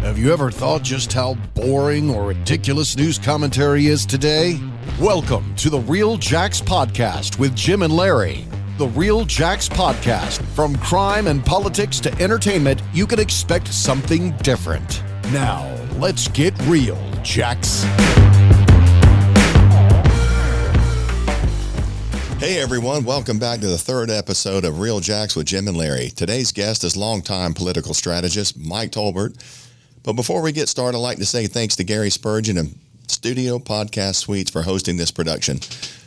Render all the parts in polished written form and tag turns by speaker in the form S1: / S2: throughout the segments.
S1: Have you ever thought just how boring or ridiculous news commentary is today? Welcome to the RealJax podcast with Jim and Larry. The RealJax podcast. From crime and politics to entertainment, you can expect something different. Now, let's get real, Jax.
S2: Hey everyone, welcome back to the third episode of RealJax with Jim and Larry. Today's guest is longtime political strategist Mike Tolbert. But before we get started, I'd like to say thanks to Gary Spurgeon and Studio Podcast Suites for hosting this production.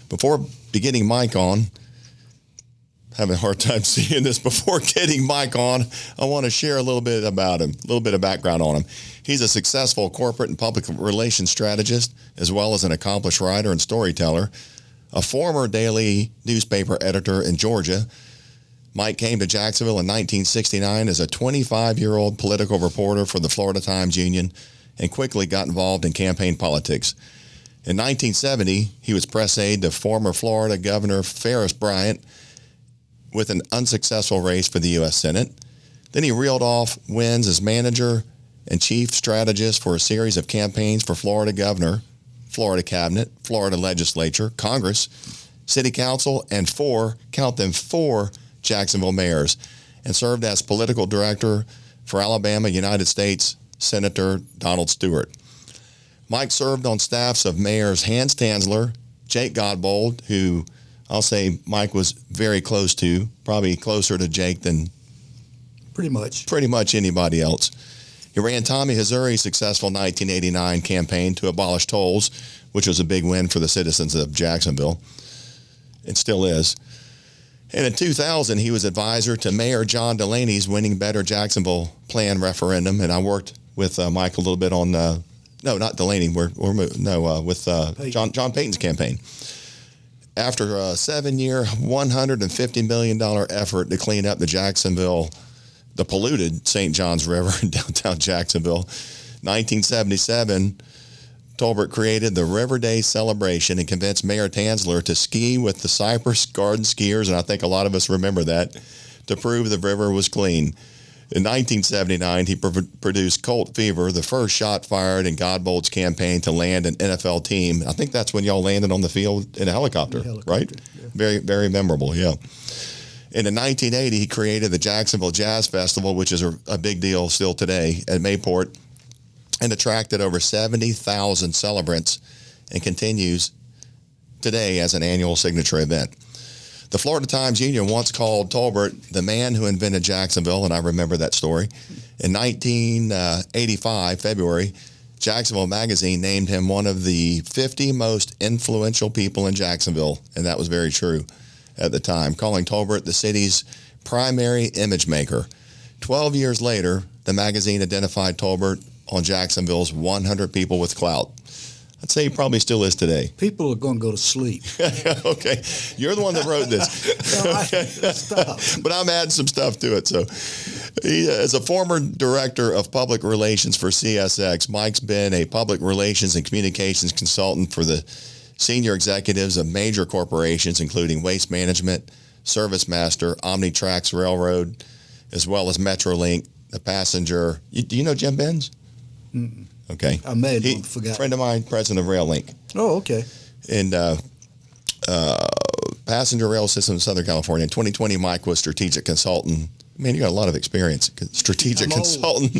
S2: Before getting Mike on, having a hard time seeing this, before getting Mike on, I want to share a little bit about him, a little bit of background on him. He's a successful corporate and public relations strategist, as well as an accomplished writer and storyteller, a former daily newspaper editor in Georgia. Mike came to Jacksonville in 1969 as a 25-year-old political reporter for the Florida Times Union and quickly got involved in campaign politics. In 1970, he was press aide to former Florida Governor Ferris Bryant with an unsuccessful race for the U.S. Senate. Then he reeled off wins as manager and chief strategist for a series of campaigns for Florida Governor, Florida Cabinet, Florida Legislature, Congress, City Council, and four Jacksonville mayors, and served as political director for Alabama United States Senator Donald Stewart. Mike served on staffs of mayors Hans Tanzler, Jake Godbold, who I'll say Mike was very close to, probably closer to Jake than
S3: pretty much
S2: anybody else. He ran Tommy Hazouri's successful 1989 campaign to abolish tolls, which was a big win for the citizens of Jacksonville. It still is. And in 2000, he was advisor to Mayor John Delaney's Winning Better Jacksonville plan referendum, and I worked with Mike a little bit on, no, not Delaney, with John Payton's campaign. After a 7-year, $150 million effort to clean up the polluted St. Johns River in downtown Jacksonville, 1977, Tolbert created the River Day celebration and convinced Mayor Tanzler to ski with the Cypress Garden skiers, and I think a lot of us remember that, to prove the river was clean. In 1979, he produced Colt Fever, the first shot fired in Godbold's campaign to land an NFL team. I think that's when y'all landed on the field in a helicopter, right? Yeah. Very, very memorable, yeah. And in 1980, he created the Jacksonville Jazz Festival, which is a big deal still today at Mayport, and attracted over 70,000 celebrants and continues today as an annual signature event. The Florida Times Union once called Tolbert the man who invented Jacksonville, and I remember that story. In 1985, February, Jacksonville Magazine named him one of the 50 most influential people in Jacksonville, and that was very true at the time, calling Tolbert the city's primary image maker. 12 years later, the magazine identified Tolbert on Jacksonville's 100 people with clout. I'd say he probably still is today.
S3: People are going to go to sleep.
S2: Okay. You're the one that wrote this.
S3: Stop.
S2: But I'm adding some stuff to it. So he is a former director of public relations for CSX. Mike's been a public relations and communications consultant for the senior executives of major corporations, including Waste Management, Service Master, Omnitrax Railroad, as well as Metrolink, the passenger. Do you know Jim Benz?
S3: Mm-mm.
S2: Okay.
S3: I may have forgot.
S2: Friend of mine, president of RailLink.
S3: Oh, okay.
S2: And passenger rail system in Southern California. In 2020, Mike was strategic consultant. Man, you got a lot of experience. Strategic consultant.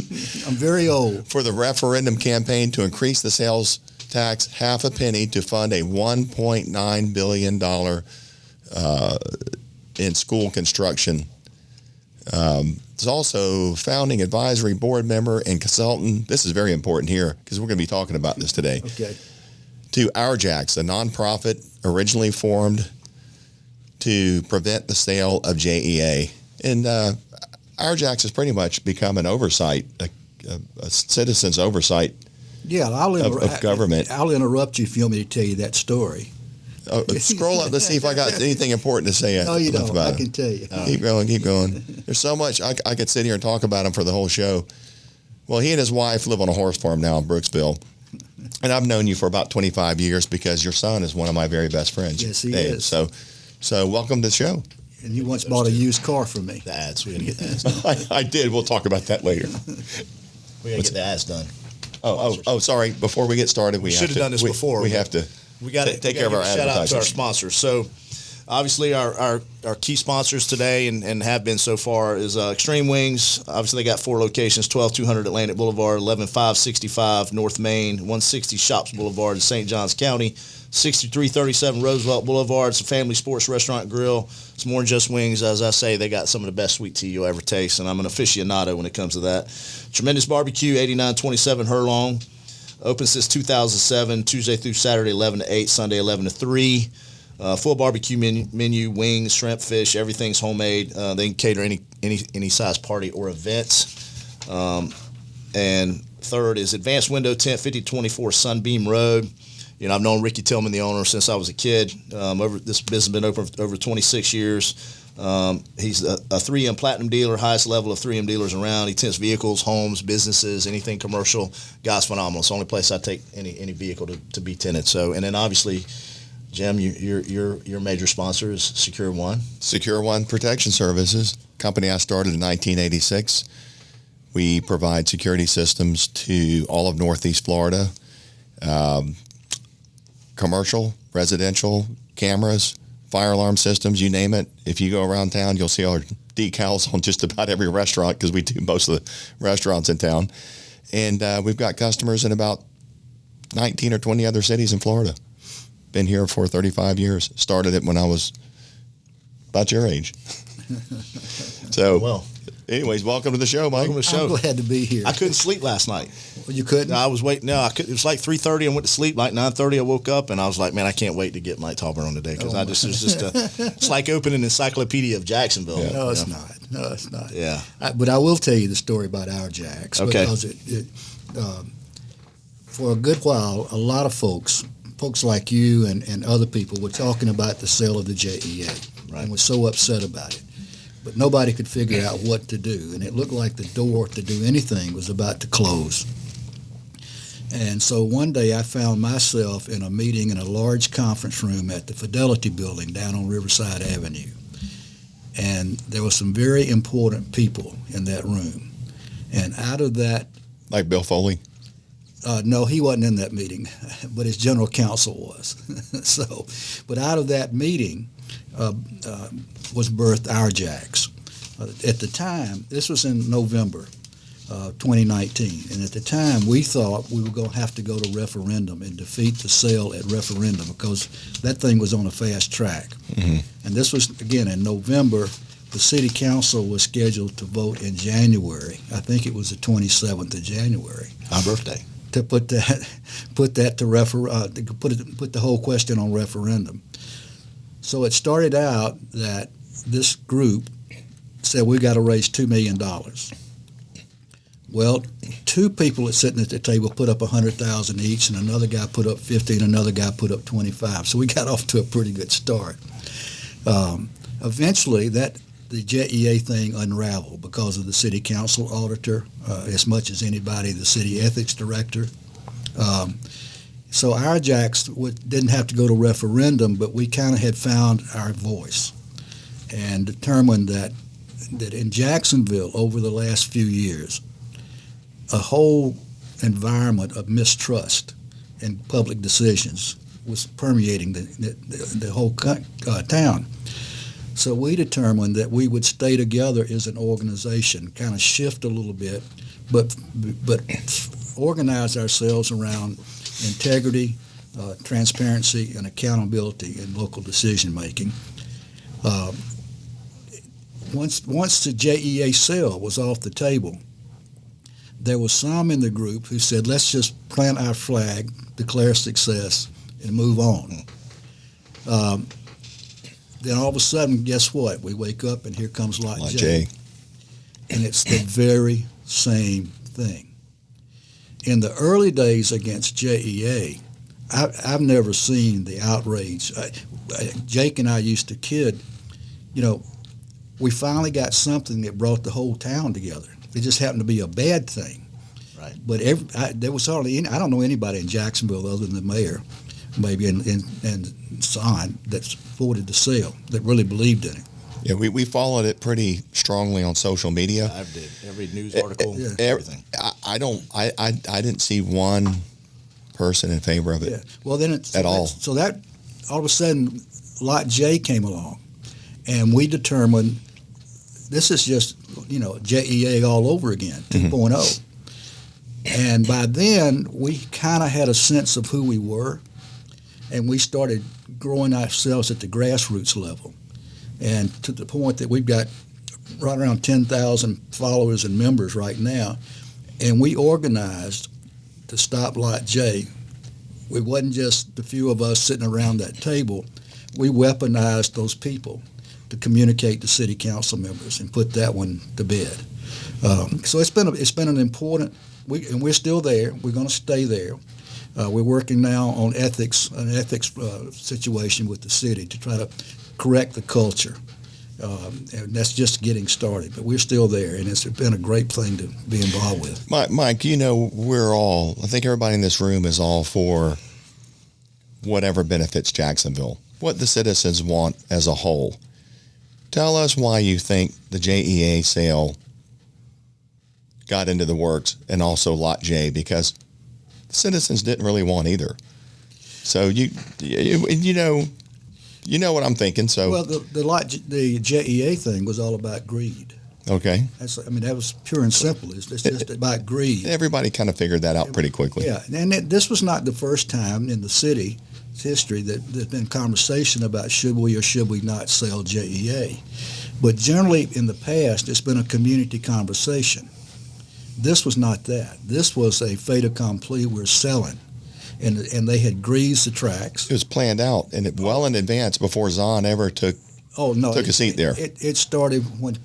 S3: I'm very old.
S2: For the referendum campaign to increase the sales tax half a penny to fund a $1.9 billion in school construction. He's also founding advisory board member and consultant. This is very important here because we're going to be talking about this today.
S3: Okay.
S2: To RealJax, a nonprofit originally formed to prevent the sale of JEA. And RealJax has pretty much become an oversight, a citizen's oversight of government.
S3: I'll interrupt you if you want me to tell you that story.
S2: Scroll up to see if I got anything important to say.
S3: No, you don't. I can tell you.
S2: Keep going. There's so much. I could sit here and talk about him for the whole show. Well, he and his wife live on a horse farm now in Brooksville. And I've known you for about 25 years because your son is one of my very best friends.
S3: Yes, he
S2: Dave.
S3: is.
S2: So welcome to the show.
S3: And you once bought a used car from me.
S4: That's we didn't get that.
S2: I did. We'll talk about that later.
S4: We got to get the ads done.
S2: Oh, sorry. Before we get started, we
S4: should have done this before.
S2: We have to.
S4: We got to
S2: take care of our
S4: shout out to our
S2: advertisers.
S4: sponsors. So, obviously, our key sponsors today and have been so far is Extreme Wings. Obviously, they got 4 locations: 12200 Atlantic Boulevard, 11565 North Main, 160 Shops Boulevard in St. Johns County, 6337 Roosevelt Boulevard. It's a family sports restaurant grill. It's more than just wings. As I say, they got some of the best sweet tea you'll ever taste, and I'm an aficionado when it comes to that. Tremendous Barbecue, 8927 Herlong. Open since 2007, Tuesday through Saturday, 11 to 8, Sunday, 11 to 3. Full barbecue menu, wings, shrimp, fish, everything's homemade. They can cater any size party or events. And third is Advanced Window Tent, 5024 Sunbeam Road. You know, I've known Ricky Tillman, the owner, since I was a kid. This business has been open for over 26 years. He's a 3M Platinum dealer, highest level of 3M dealers around. He tents vehicles, homes, businesses, anything commercial. Guy's phenomenal. It's the only place I take any vehicle to be tented. So, and then obviously, Jim, your major sponsor is Secure One.
S2: Secure One Protection Services, company I started in 1986. We provide security systems to all of Northeast Florida. Commercial, residential, cameras, fire alarm systems, you name it. If you go around town, you'll see our decals on just about every restaurant because we do most of the restaurants in town. And we've got customers in about 19 or 20 other cities in Florida. Been here for 35 years. Started it when I was about your age. So,
S4: well,
S2: anyways, welcome to the show, Mike.
S4: Welcome to the show.
S3: I'm glad to be here.
S4: I couldn't sleep last night.
S3: Well, you couldn't?
S4: No, I was waiting. No, it was like 3:30. I went to sleep. Like 9:30, I woke up and I was like, man, I can't wait to get Mike Tolbert on today because it's like opening an encyclopedia of Jacksonville.
S3: Yeah. No, it's not. No, it's not.
S4: Yeah.
S3: But I will tell you the story about RealJax.
S4: Okay.
S3: Because for a good while, a lot of folks like you and other people were talking about the sale of the JEA and were so upset about it. But nobody could figure out what to do, and it looked like the door to do anything was about to close. And so one day I found myself in a meeting in a large conference room at the Fidelity Building down on Riverside Avenue. And there were some very important people in that room. And out of that...
S2: Like Bill Foley?
S3: No, he wasn't in that meeting, but his general counsel was. But out of that meeting was birthed RealJax. At the time, this was in November 2019, and at the time we thought we were going to have to go to referendum and defeat the sale at referendum because that thing was on a fast track. Mm-hmm. And this was, again, in November. The city council was scheduled to vote in January. I think it was the 27th of January.
S4: My birthday.
S3: To put the whole question on referendum. So it started out that this group said we got to raise $2 million. Well, 2 people that sitting at the table put up $100,000 each, and another guy put up 50, and another guy put up 25. So we got off to a pretty good start. Eventually, the JEA thing unraveled because of the city council auditor, as much as anybody, the city ethics director. So RealJax didn't have to go to referendum, but we kind of had found our voice and determined that in Jacksonville over the last few years, a whole environment of mistrust in public decisions was permeating the whole town. So we determined that we would stay together as an organization, kind of shift a little bit, but organize ourselves around integrity, transparency, and accountability in local decision making. Once the JEA sale was off the table, there was some in the group who said, let's just plant our flag, declare success, and move on. Then all of a sudden, guess what? We wake up and here comes Lot J. And it's the very same thing. In the early days against JEA, I've never seen the outrage. Jake and I used to kid, we finally got something that brought the whole town together. It just happened to be a bad thing.
S4: Right.
S3: But there was hardly any, I don't know anybody in Jacksonville other than the mayor, maybe, and Zahns that supported the sale, that really believed in it.
S2: Yeah, we followed it pretty strongly on social media.
S4: I did every news article, everything.
S2: I didn't see one person in favor of it.
S3: Yeah. Well, then
S2: at all.
S3: So that all of a sudden, Lot J came along, and we determined this is just JEA all over again, 2.0. And by then, we kind of had a sense of who we were, and we started growing ourselves at the grassroots level, and to the point that we've got right around 10,000 followers and members right now, and we organized to stop Lot J. It wasn't just the few of us sitting around that table. We weaponized those people to communicate to city council members and put that one to bed. So it's been an important. And we're still there. We're going to stay there. We're working now on an ethics situation with the city to try to correct the culture. And that's just getting started. But we're still there, and it's been a great thing to be involved with.
S2: Mike, I think everybody in this room is all for whatever benefits Jacksonville, what the citizens want as a whole. Tell us why you think the JEA sale got into the works, and also Lot J, because the citizens didn't really want either. So you know what I'm thinking. So
S3: well, the JEA thing was all about greed.
S2: Okay.
S3: That was pure and simple. It's just about greed.
S2: Everybody kind of figured that out pretty quickly.
S3: Yeah, and this was not the first time in the city's history that there's been conversation about should we or should we not sell JEA. But generally in the past, it's been a community conversation. This was not that. This was a fait accompli. We're selling, and they had greased the tracks.
S2: It was planned out, and well in advance before Zahn ever took a seat there.
S3: It started when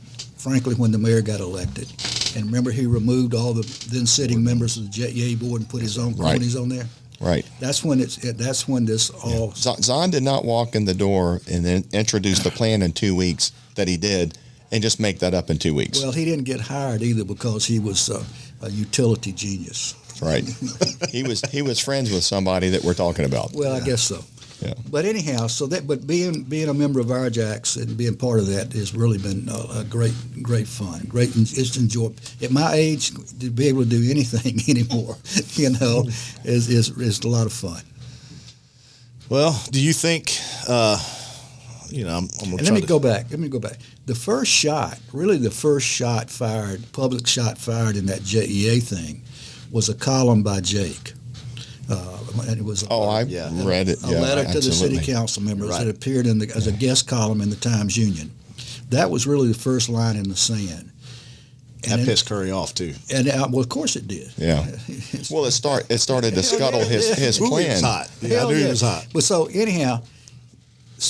S3: the mayor got elected, and remember he removed all the then sitting members of the JEA board and put his own cronies on there.
S2: Right.
S3: That's when this all.
S2: Yeah. Zahn did not walk in the door and then introduce the plan in 2 weeks that he did, and just make that up in 2 weeks.
S3: Well, he didn't get hired either because he was a utility genius.
S2: Right. he was friends with somebody that we're talking about.
S3: Well, yeah. I guess so.
S2: Yeah.
S3: But anyhow, but being a member of RealJax and being part of that has really been a great fun. It's enjoyable. At my age, to be able to do anything anymore, is a lot of fun.
S4: Well, do you think? I'm
S3: let me go back. The first shot fired, public shot fired in that JEA thing, was a column by Jake. And it was
S2: I read it.
S3: A letter to the city council members that appeared as a guest column in the Times-Union. That was really the first line in the sand.
S4: That pissed Curry off too.
S3: And well, of course it did.
S2: Yeah. Well, it started to scuttle his plan.
S4: He was hot. Yeah, I knew he was hot.
S3: But so anyhow,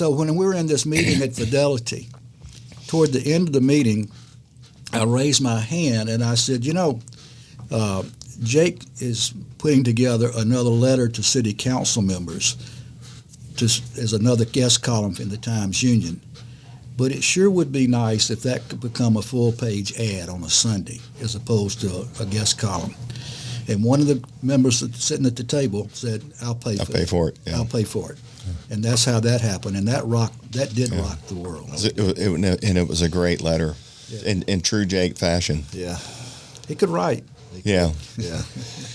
S3: when we were in this meeting at Fidelity, toward the end of the meeting, I raised my hand and I said, Jake is putting together another letter to city council members as another guest column in the Times-Union. But it sure would be nice if that could become a full-page ad on a Sunday as opposed to a guest column. And one of the members sitting at the table said, I'll pay for it.
S2: Yeah.
S3: I'll pay for it. And that's how that happened. And that did rock the world.
S2: And it was a great letter in true Jake fashion.
S4: Yeah.
S3: He could write.
S2: Yeah.
S4: Yeah.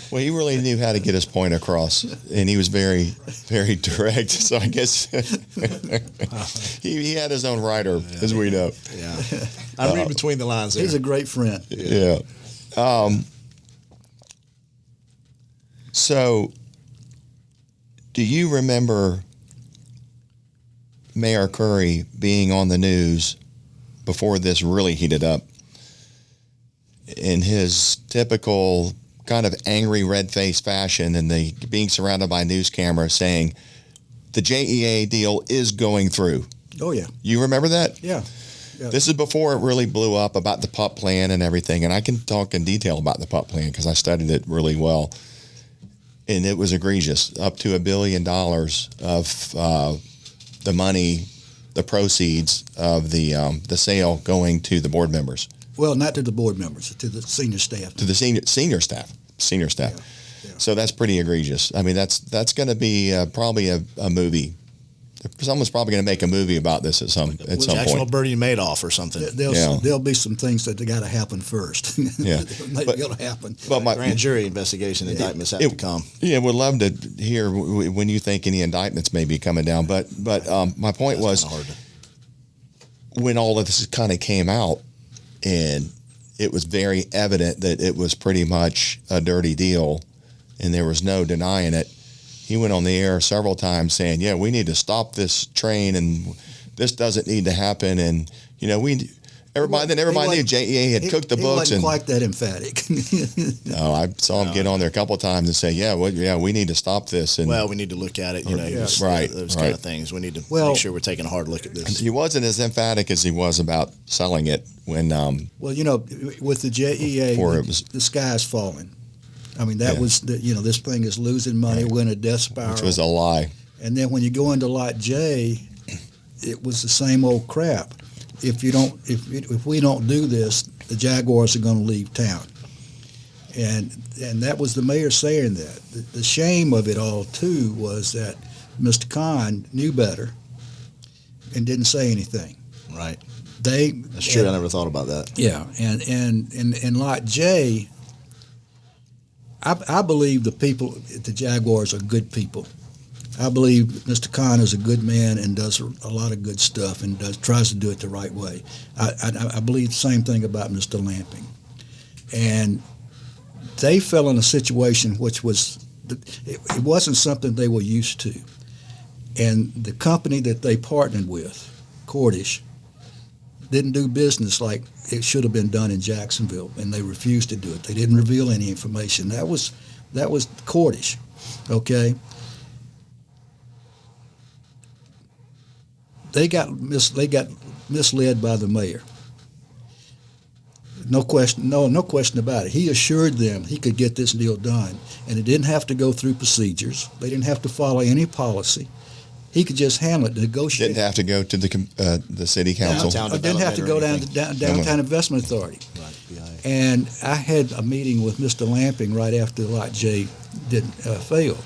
S2: Well, he really knew how to get his point across, and he was very, very direct. So I guess he had his own writer, as we know.
S4: Yeah. I read between the lines there.
S3: He's a great friend.
S2: Yeah. So, do you remember Mayor Curry being on the news before this really heated up? In his typical kind of angry red-faced fashion, and being surrounded by news cameras saying, the JEA deal is going through.
S3: Oh, yeah.
S2: You remember that?
S3: Yeah.
S2: This is before it really blew up about the PUP plan and everything, and I can talk in detail about the PUP plan because I studied it really well. And it was egregious, up to $1 billion of the money, the proceeds of the sale going to the board members.
S3: Well, not to the board members, to the senior staff.
S2: To the senior staff. Yeah. So that's pretty egregious. I mean, that's going to be probably a movie someone's probably going to make a movie about this at some
S4: Jacksonville
S2: point.
S4: Bernie Madoff or something.
S3: There'll be some things that got to happen first.
S2: Yeah,
S3: it'll happen.
S2: But
S4: Grand jury investigation indictments have to come.
S2: Yeah, would love to hear when you think any indictments may be coming down. But my point was, when all of this kind of came out, and it was very evident that it was pretty much a dirty deal, and there was no denying it. He went on the air several times saying, "Yeah, we need to stop this train, and this doesn't need to happen." And everybody knew JEA had cooked the books.
S3: He wasn't quite that emphatic.
S2: No, I saw him get on there a couple of times and say, "Yeah, we need to stop this." And
S4: we need to look at it. Those kind of things. We need to make sure we're taking a hard look at this.
S2: He wasn't as emphatic as he was about selling it when.
S3: With the JEA, the sky's falling. I mean, that was this thing is losing money. We're in a death spiral,
S2: which was a lie.
S3: And then when you go into Lot J, it was the same old crap. If we don't do this, the Jaguars are going to leave town. And that was the mayor saying that. The shame of it all too was that Mr. Khan knew better and didn't say anything.
S4: Right. That's true. I never thought about that.
S3: Yeah, and in Lot J, I believe the people at the Jaguars are good people. I believe Mr. Khan is a good man and does a lot of good stuff and tries to do it the right way. I believe the same thing about Mr. Lamping. And they fell in a situation which it wasn't something they were used to. And the company that they partnered with, Cordish, didn't do business like it should have been done in Jacksonville, and they refused to do it. They didn't reveal any information. That was Cordish, okay? They got misled by the mayor. No question about it. He assured them he could get this deal done, and it didn't have to go through procedures. They didn't have to follow any policy. He could just handle it, negotiate.
S2: Didn't have to go to the city council.
S3: Didn't have to go down to Downtown Investment Authority.
S4: Right.
S3: And I had a meeting with Mr. Lamping right after Lot J failed.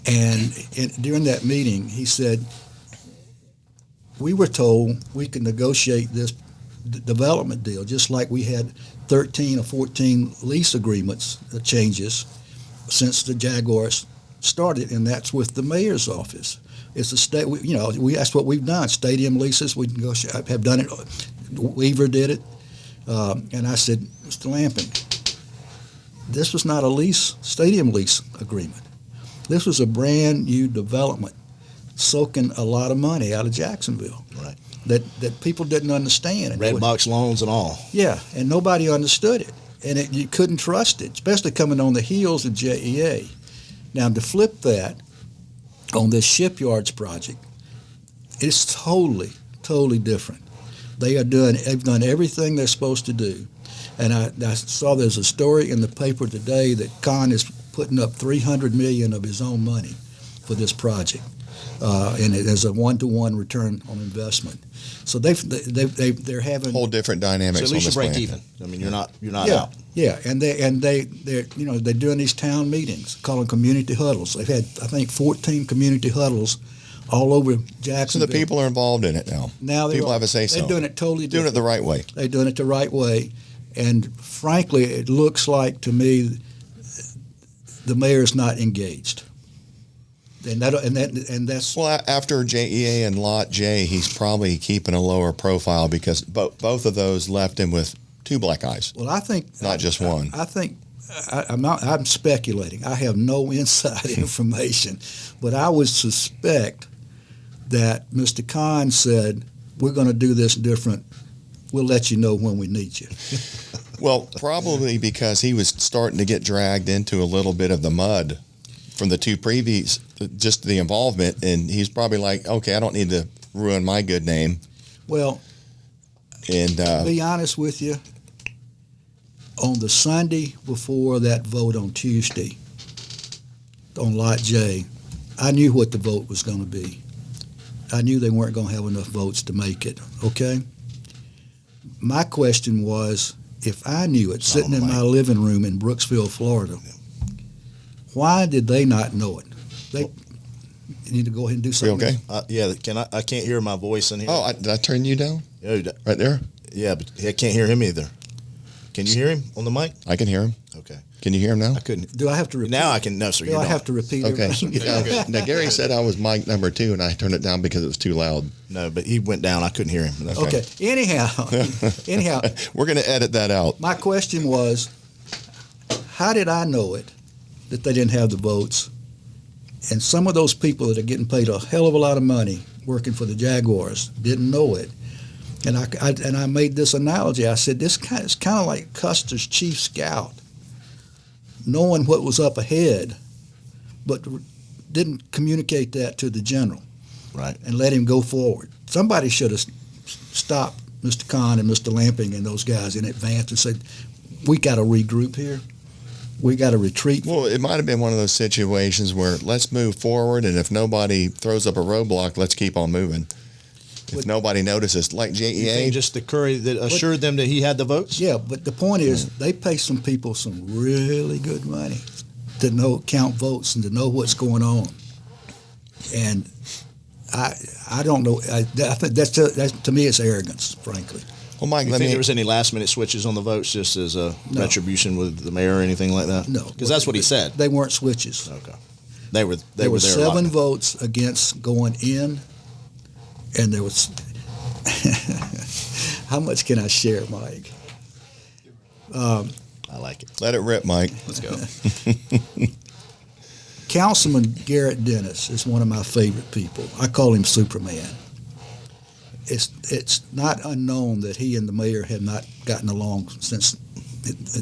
S3: And during that meeting, he said, we were told we could negotiate this development deal just like we had 13 or 14 lease agreements changes since the Jaguars started, and that's with the mayor's office. It's the state. That's what we've done. Stadium leases. We have done it. Weaver did it, and I said, Mr. Lamping, this was not a stadium lease agreement. This was a brand new development, soaking a lot of money out of Jacksonville.
S4: Right.
S3: That people didn't understand.
S4: Red box loans and all.
S3: Yeah, and nobody understood it, and you couldn't trust it, especially coming on the heels of JEA. Now, to flip that on this shipyards project, it's totally, totally different. They've done everything they're supposed to do. And I saw there's a story in the paper today that Khan is putting up $300 million of his own money for this project, and it has a 1-to-1 return on investment. So they're having
S2: whole different dynamics.
S4: So at least you break even. I mean, you're not out.
S3: Yeah, and they're doing these town meetings, calling community huddles. They've had, I think, 14 community huddles all over Jacksonville.
S2: So the people are involved in it now.
S3: Now
S2: people have a say so.
S3: They're doing it totally different.
S2: Doing it the right way.
S3: They're doing it the right way, and frankly, it looks like to me the mayor's not engaged. And that's
S2: well, after JEA and Lot J, he's probably keeping a lower profile because both of those left him with 2 black eyes.
S3: Well, I think
S2: not just one.
S3: I think I'm speculating. I have no inside information, but I would suspect that Mr. Khan said, "We're going to do this different. We'll let you know when we need you."
S2: Well, probably because he was starting to get dragged into a little bit of the mud from the 2 previous, just the involvement, and he's probably like, okay, I don't need to ruin my good name.
S3: Well,
S2: and
S3: to be honest with you, on the Sunday before that vote on Tuesday, on Lot J, I knew what the vote was going to be. I knew they weren't going to have enough votes to make it, okay? My question was, if I knew it, sitting in my living room in Brooksville, Florida, why did they not know it? You need to go ahead and do
S2: You
S3: something.
S2: okay?
S4: Yeah, I can't hear my voice in here.
S2: Oh, did I turn you down?
S4: Oh,
S2: Right there?
S4: yeah, but I can't hear him either. Can you hear him on the mic?
S2: I can hear him.
S4: Okay.
S2: Can you hear him now?
S4: I couldn't.
S3: Do I have to repeat?
S4: Now I can. No, sir.
S3: Do
S4: You
S3: I
S4: don't.
S3: have to repeat
S2: Okay.
S3: everything?
S2: Now, Gary said I was mic number 2, and I turned it down because it was too loud.
S4: No, but he went down. I couldn't hear him. That's
S3: Okay. Anyhow,
S2: We're going to edit that out.
S3: my question was, how did I know it that they didn't have the votes? And some of those people that are getting paid a hell of a lot of money working for the Jaguars didn't know it. And I made this analogy. I said, it's kind of like Custer's chief scout, knowing what was up ahead, but didn't communicate that to the general.
S4: Right.
S3: And let him go forward. Somebody should have stopped Mr. Kahn and Mr. Lamping and those guys in advance and said, we got to regroup here. We got to retreat.
S2: Well, it might have been one of those situations where let's move forward, and if nobody throws up a roadblock, let's keep on moving. If nobody notices, like
S4: You
S2: JEA,
S4: think just the Curry that assured them that he had the votes?
S3: Yeah, but the point is, they pay some people some really good money to count votes and to know what's going on. And I don't know. I think that's to me, it's arrogance, frankly.
S2: well, Mike,
S4: You
S2: let
S4: think
S2: me.
S4: there was any last minute switches on the votes just as a
S3: No.
S4: retribution with the mayor or anything like that?
S3: No,
S4: Because that's what he said.
S3: They weren't switches.
S4: Okay. They were
S3: There were
S4: there
S3: 7
S4: locking.
S3: votes against going in, and there was. How much can I share, Mike?
S4: I like it.
S2: Let it rip, Mike.
S4: Let's go.
S3: Councilman Garrett Dennis is one of my favorite people. I call him Superman. It's not unknown that he and the mayor have not gotten along since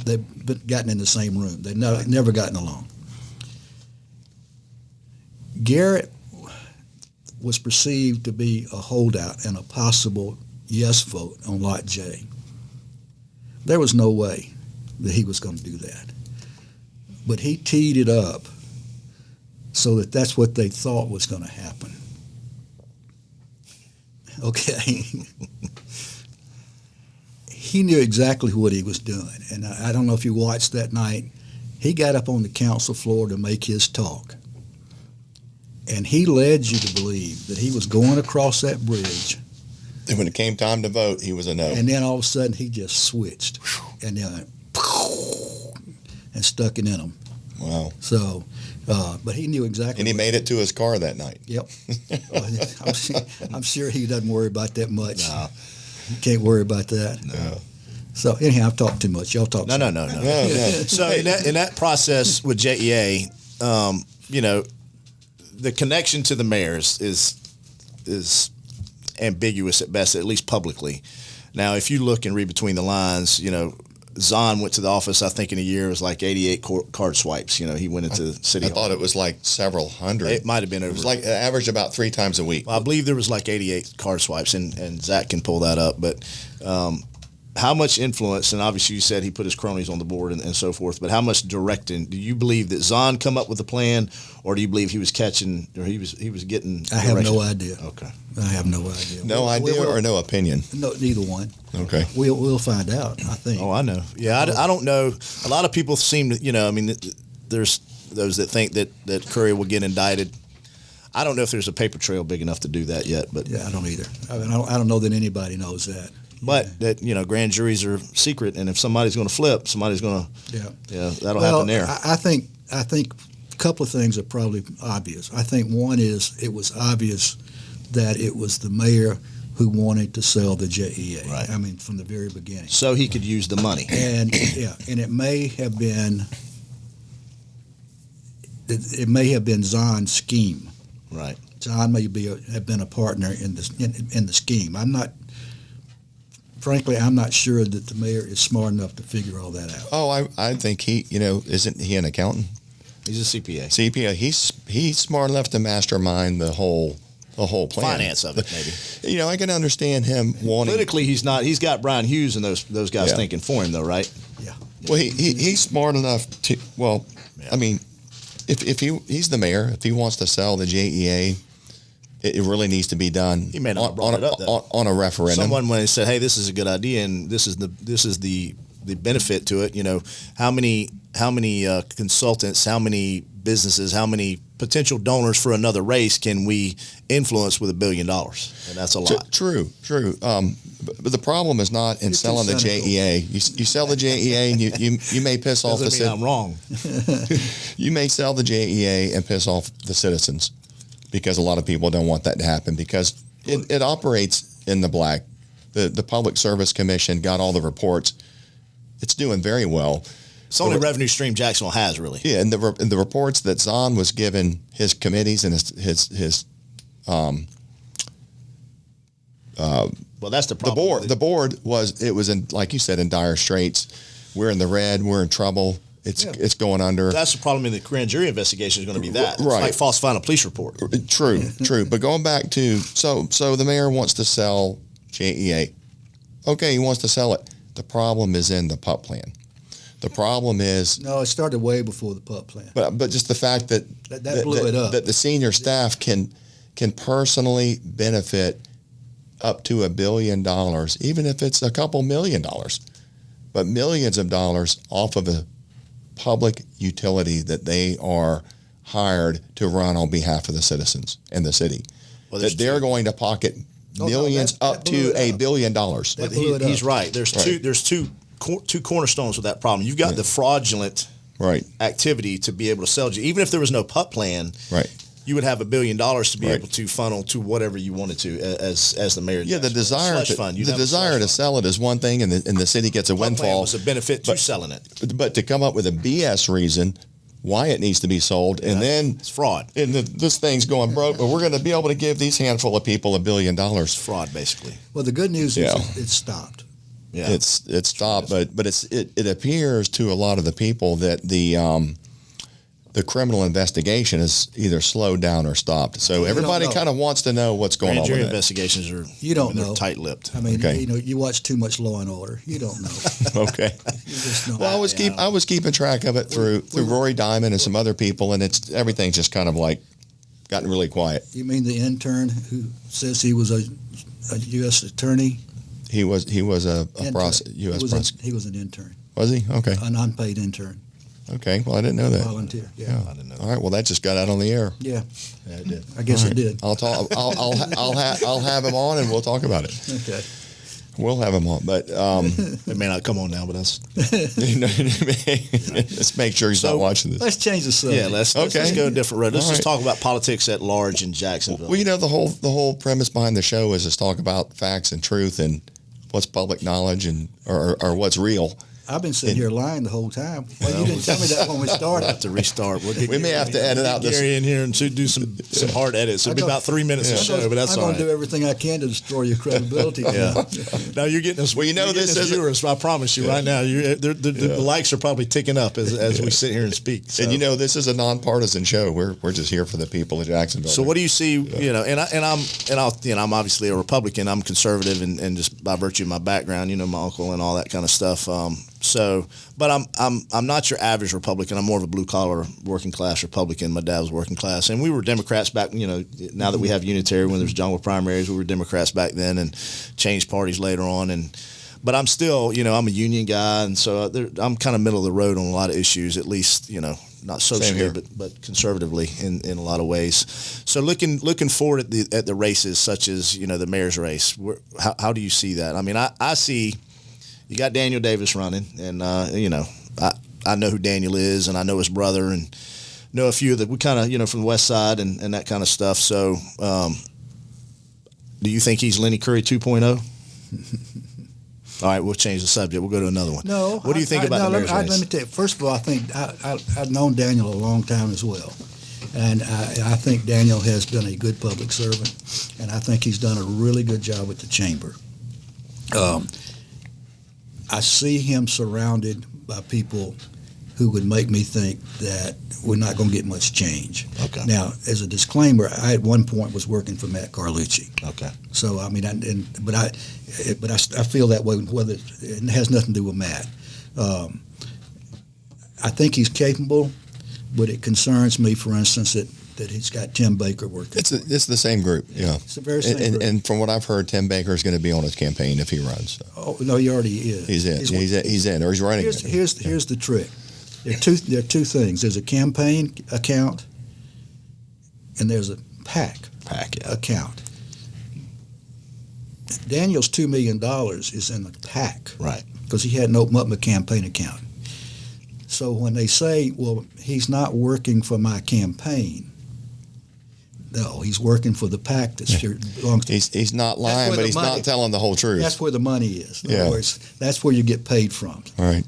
S3: they've gotten in the same room. They've never gotten along. Garrett was perceived to be a holdout and a possible yes vote on Lot J. There was no way that he was going to do that. But he teed it up so that that's what they thought was going to happen. Okay. He knew exactly what he was doing. And I don't know if you watched that night. He got up on the council floor to make his talk. And he led you to believe that he was going across that bridge.
S2: And when it came time to vote, he was a no.
S3: And then all of a sudden he just switched. And then and stuck it in him.
S2: Wow.
S3: So, but he knew exactly.
S2: And he made it to his car that night.
S3: Yep. I'm sure he doesn't worry about that much.
S4: No.
S3: He can't worry about that.
S2: No.
S3: So anyhow, I've talked too much. Y'all talk.
S4: No.
S2: No, no.
S4: So in that process with JEA, the connection to the mayors is ambiguous at best, at least publicly. Now, if you look and read between the lines, Zahn went to the office, I think in a year, it was like 88 card swipes. He went into City
S2: I
S4: Hall.
S2: thought it was like several hundred.
S4: It might have been over.
S2: It was like average about 3 times a week.
S4: I believe there was like 88 card swipes, and Zach can pull that up. But how much influence, and obviously you said he put his cronies on the board and so forth, but how much directing, do you believe that Zahn come up with the plan, or do you believe he was catching, or he was getting
S3: I have
S4: direction?
S3: no idea.
S4: Okay.
S3: I have no idea.
S2: No idea or no opinion?
S3: No, neither one.
S2: Okay.
S3: We'll find out, I think.
S4: Oh, I know. Yeah, I don't know. A lot of people seem to, there's those that think that Curry will get indicted. I don't know if there's a paper trail big enough to do that yet, but
S3: Yeah, I don't either. I mean, I don't know that anybody knows that.
S4: but that grand juries are secret, and if somebody's going to flip, somebody's going to that'll happen there.
S3: I think a couple of things are probably obvious. I think one is it was obvious that it was the mayor who wanted to sell the JEA.
S4: Right.
S3: I mean, from the very beginning.
S4: So he could use the money.
S3: And and it may have been Zahn's scheme.
S4: Right.
S3: Zahn may have been a partner in the scheme. Frankly, I'm not sure that the mayor is smart enough to figure all that out.
S2: Oh, I think he, isn't he an accountant?
S4: He's a CPA.
S2: CPA. He's smart enough to mastermind the whole plan.
S4: Finance of it, maybe.
S2: I can understand him wanting.
S4: Politically, he's not. He's got Brian Hughes and those guys thinking for him, though, right?
S3: Yeah.
S2: Well, he's smart enough to. Well, I mean, if he's the mayor, if he wants to sell the JEA, it really needs to be done.
S4: He may not have brought it up, though.
S2: on a referendum.
S4: Someone when he said, "Hey, this is a good idea, and this is the the benefit to it. How many consultants, how many businesses, how many potential donors for another race can we influence with $1 billion? And that's a lot.
S2: True. But the problem is not in selling the JEA. You sell the JEA and you may piss off the
S4: Doesn't mean I'm wrong.
S2: You may sell the JEA and piss off the citizens, because a lot of people don't want that to happen, because it operates in the black. The Public Service Commission got all the reports. It's doing very well.
S4: It's the only revenue stream Jacksonville has, really.
S2: Yeah, and the reports that Zahns was given his committees and his
S4: well, that's the problem.
S2: The board was in, like you said, in dire straits. We're in the red. We're in trouble. It's going under.
S4: That's the problem in the grand jury investigation is going to be that.
S2: Right.
S4: It's like falsifying a police report.
S2: True. But going back to, so the mayor wants to sell JEA. Okay, he wants to sell it. The problem is in the PUP plan. The problem is...
S3: No, it started way before the PUP plan.
S2: But just the fact that
S3: blew it up.
S2: That the senior staff can personally benefit up to $1 billion, even if it's a couple $1 million, but millions of dollars off of a public utility that they are hired to run on behalf of the citizens and the city. Well, that they're going to pocket millions up to $1 billion.
S4: But he's right. There's two cornerstones with that problem. You've got the fraudulent activity to be able to sell. Even if there was no PUP plan, you would have $1 billion to be able to funnel to whatever you wanted to as the mayor.
S2: Yeah, the desire to sell it is one thing, and the city gets a windfall.
S4: Plan was a benefit to selling it.
S2: But to come up with a BS reason why it needs to be sold, and then
S4: it's fraud.
S2: And this thing's going broke, but we're going to be able to give these handful of people $1 billion.
S4: It's fraud, basically.
S3: Well, the good news is it's stopped.
S2: Yeah, it's stopped, but it appears to a lot of the people that the criminal investigation is either slowed down or stopped. So everybody kind of wants to know what's going on.
S4: Grand jury investigations are tight-lipped.
S3: I mean, you watch too much Law and Order. You don't know.
S2: Okay.
S3: You just know.
S2: Well, I was keeping track of it through Rory Diamond and some other people, and everything's just kind of like gotten really quiet.
S3: You mean the intern who says he was a U.S. attorney?
S2: He was a U.S. prosecutor.
S3: He was an intern.
S2: Was he? Okay.
S3: An unpaid intern.
S2: Okay, well, I didn't know that.
S3: Volunteer, yeah.
S2: I didn't know. All right, well, that just got out on the air.
S3: Yeah,
S4: it did.
S3: I guess it did.
S2: I'll talk. I'll have him on, and we'll talk about it.
S3: Okay.
S2: We'll have him on, but
S4: it may not come on now, but that's.
S2: Let's make sure he's not watching this.
S3: Let's change the subject.
S4: Yeah, let's go a different road. Let's just talk about politics at large in Jacksonville.
S2: Well, the whole premise behind the show is to talk about facts and truth and what's public knowledge and or what's real.
S3: I've been sitting here lying the whole time. Well, you didn't tell me that when we started.
S4: We'll have to restart.
S2: We may have to edit out this.
S4: Gary in here and do some hard edits. It'll be about 3 minutes of show, but that's all right.
S3: I'm going to do everything I can to destroy your credibility.
S4: Now you're getting us.
S2: Well, this is
S4: viewers. I promise you right now, the likes are probably ticking up as we sit here and speak. So.
S2: And this is a nonpartisan show. We're just here for the people of Jacksonville.
S4: So what do you see? I'm obviously a Republican. I'm conservative, and just by virtue of my background, my uncle and all that kind of stuff. But I'm not your average Republican. I'm more of a blue collar, working class Republican. My dad was working class, and we were Democrats back. Now that we have unitary, when there's jungle primaries, we were Democrats back then, and changed parties later on. But I'm still, I'm a union guy, and so I'm kind of middle of the road on a lot of issues. At least, not socially, but conservatively in a lot of ways. So looking forward at the races, such as the mayor's race, how do you see that? I mean, I see. You got Daniel Davis running, and I know who Daniel is, and I know his brother, and know a few of we kind of from the West Side and that kind of stuff. So, do you think he's Lenny Curry 2.0? All right, we'll change the subject. We'll go to another one.
S3: No.
S4: What do you think about the mayor's race?
S3: Let me tell you. First of all, I think I've known Daniel a long time as well, and I think Daniel has been a good public servant, and I think he's done a really good job with the chamber. I see him surrounded by people who would make me think that we're not going to get much change.
S4: Okay.
S3: Now, as a disclaimer, I at one point was working for Matt Carlucci.
S4: Okay.
S3: So I mean, I feel that way. Whether it has nothing to do with Matt. I think he's capable, but it concerns me, for instance, that that he's got Tim Baker working.
S2: It's the same group. Yeah.
S3: It's the very same group.
S2: And from what I've heard, Tim Baker is going to be on his campaign if he runs. So.
S3: Oh no, he already is.
S2: He's in. He's in, or he's running.
S3: Here's the trick. There are two things. There's a campaign account, and there's a PAC account. Daniel's $2 million is in the PAC,
S4: right?
S3: Because he hadn't opened up a campaign account. So when they say, "Well, he's not working for my campaign," no, he's working for the PAC that belongs to.
S2: He's not lying, but he's not telling the whole truth.
S3: That's where the money is. In other words, that's where you get paid from.
S2: All right.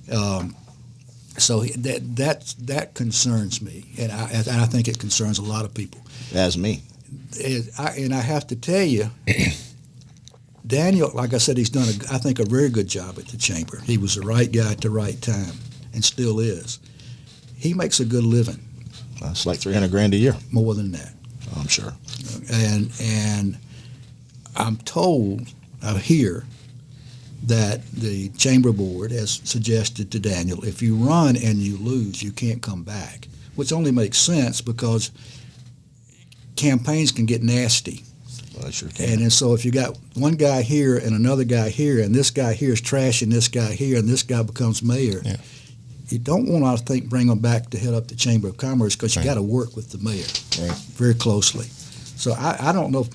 S3: So that concerns me, and I think it concerns a lot of people.
S4: As me.
S3: And I have to tell you, Daniel, like I said, he's done, I think, a very good job at the chamber. He was the right guy at the right time, and still is. He makes a good living.
S4: It's like $300,000 a year.
S3: More than that,
S4: I'm sure.
S3: And I'm told, I hear, that the chamber board has suggested to Daniel, if you run and you lose, you can't come back, which only makes sense because campaigns can get nasty.
S4: Well, sure can.
S3: And so if you got one guy here and another guy here, and this guy here is trashing this guy here, and this guy becomes mayor, you don't want to, I think, bring them back to head up the Chamber of Commerce because you got to work with the mayor very closely. So I don't know,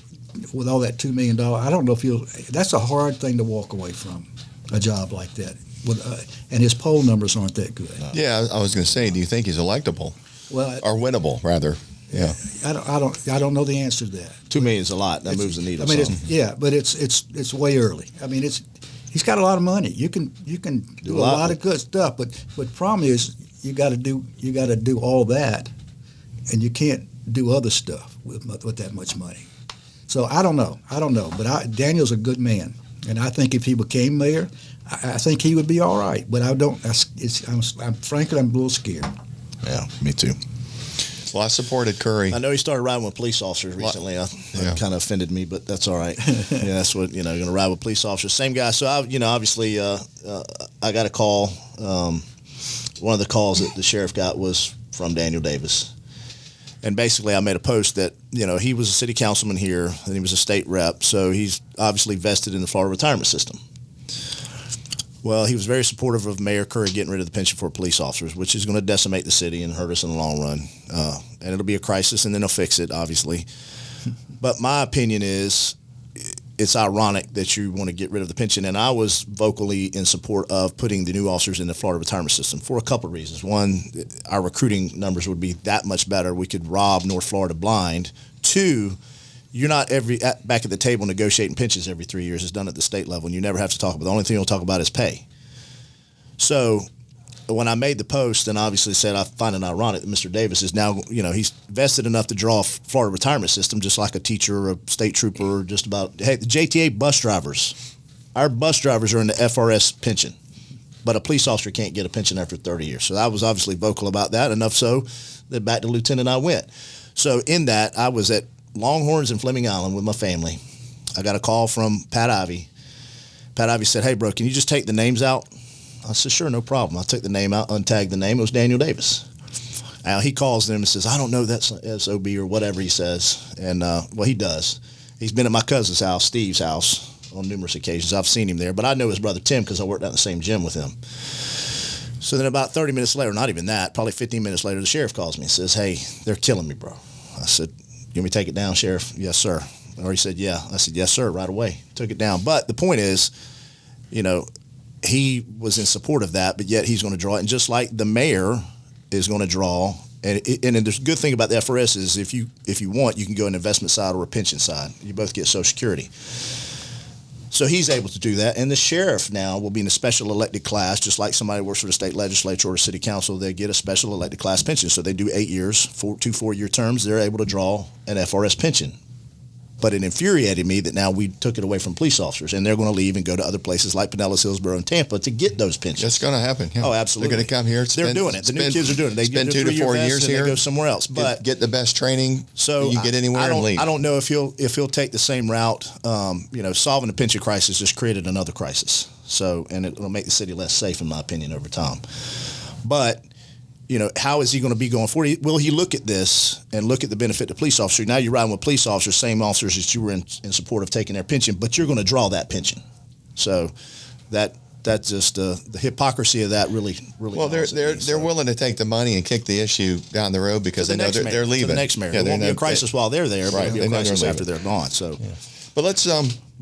S3: with all that $2 million, I don't know if that's a hard thing to walk away from, a job like that. And his poll numbers aren't that good.
S2: No. Yeah, I was going to say, do you think he's electable?
S3: Well,
S2: or winnable, rather? Yeah.
S3: I don't know the answer to that.
S4: $2 million is a lot. That moves the needle.
S3: I mean, but it's way early. I mean, he's got a lot of money. You can do a lot of good stuff, but the problem is you got to do all that, and you can't do other stuff with that much money. So I don't know. But Daniel's a good man, and I think if he became mayor, I think he would be all right. But I don't. Frankly, I'm a little scared.
S4: Yeah, me too.
S2: Well, I supported Curry.
S4: I know he started riding with police officers recently. That kind of offended me, but that's all right. Yeah, that's what, going to ride with police officers. Same guy. So, obviously, I got a call. One of the calls that the sheriff got was from Daniel Davis. And basically, I made a post that, he was a city councilman here, and he was a state rep, so he's obviously vested in the Florida retirement system. Well, he was very supportive of Mayor Curry getting rid of the pension for police officers, which is going to decimate the city and hurt us in the long run. And it'll be a crisis, and then they'll fix it, obviously. But my opinion is it's ironic that you want to get rid of the pension. And I was vocally in support of putting the new officers in the Florida retirement system for a couple of reasons. One, our recruiting numbers would be that much better. We could rob North Florida blind. Two, you're not back at the table negotiating pensions every 3 years. It's done at the state level, and you never have to talk about. The only thing you'll talk about is pay. So when I made the post and obviously said I find it ironic that Mr. Davis is now, he's vested enough to draw a Florida retirement system, just like a teacher or a state trooper or just about. Hey, the JTA bus drivers, our bus drivers are in the FRS pension, but a police officer can't get a pension after 30 years. So I was obviously vocal about that, enough so that back to Lieutenant I went. So in that, I was at Longhorns in Fleming Island with my family. I got a call from Pat Ivy. Pat Ivy said, "Hey, bro, can you just take the names out?" I said, "Sure, no problem." I took the name out, untagged the name. It was Daniel Davis. Now he calls them and says, "I don't know that's SOB or whatever he says." And, he does. He's been at my cousin's house, Steve's house, on numerous occasions. I've seen him there. But I know his brother Tim because I worked out in the same gym with him. So then about 30 minutes later, not even that, probably 15 minutes later, the sheriff calls me and says, "Hey, they're killing me, bro." I said, "You want me to take it down, Sheriff?" "Yes, sir." Or he said, "Yeah." I said, "Yes, sir," right away. Took it down. But the point is, he was in support of that, but yet he's going to draw it. And just like the mayor is going to draw, and the good thing about the FRS is if you want, you can go an investment side or a pension side. You both get Social Security. So he's able to do that. And the sheriff now will be in a special elected class, just like somebody who works for the state legislature or city council. They get a special elected class pension. So they do 8 years, 2 4-year terms. They're able to draw an FRS pension. But it infuriated me that now we took it away from police officers, and they're going to leave and go to other places like Pinellas, Hillsborough, and Tampa to get those pensions.
S2: That's going to happen. Yeah.
S4: Oh, absolutely.
S2: They're going to come here.
S4: They're doing it. The new kids are doing it. They
S2: spend
S4: get
S2: 2 to 4 years here.
S4: And they go somewhere else. But
S2: get the best training.
S4: So
S2: you get anywhere and leave.
S4: I don't know if he'll take the same route. Solving the pension crisis just created another crisis. So, and it will make the city less safe, in my opinion, over time. But how is he going to be going forward? Will he look at this and look at the benefit to police officer? Now you're riding with police officers, same officers that you were in support of taking their pension, but you're going to draw that pension. So that's just the hypocrisy of that really.
S2: Well, they're willing to take the money and kick the issue down the road because they know they're leaving.
S4: To the next mayor. It won't be a crisis while they're there, but it'll be a crisis after they're gone. So,
S2: but let's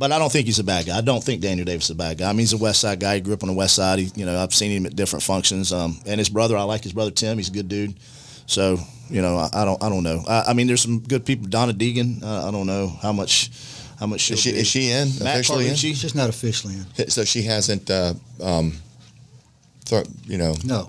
S4: But I don't think he's a bad guy. I don't think Daniel Davis is a bad guy. I mean, he's a West Side guy. He grew up on the West Side. I've seen him at different functions. And his brother, I like his brother Tim. He's a good dude. So, I don't know. I mean, there's some good people. Donna Deegan. I don't know how much.
S2: Is she in officially? In?
S3: She's not officially in.
S2: So she hasn't,
S3: No.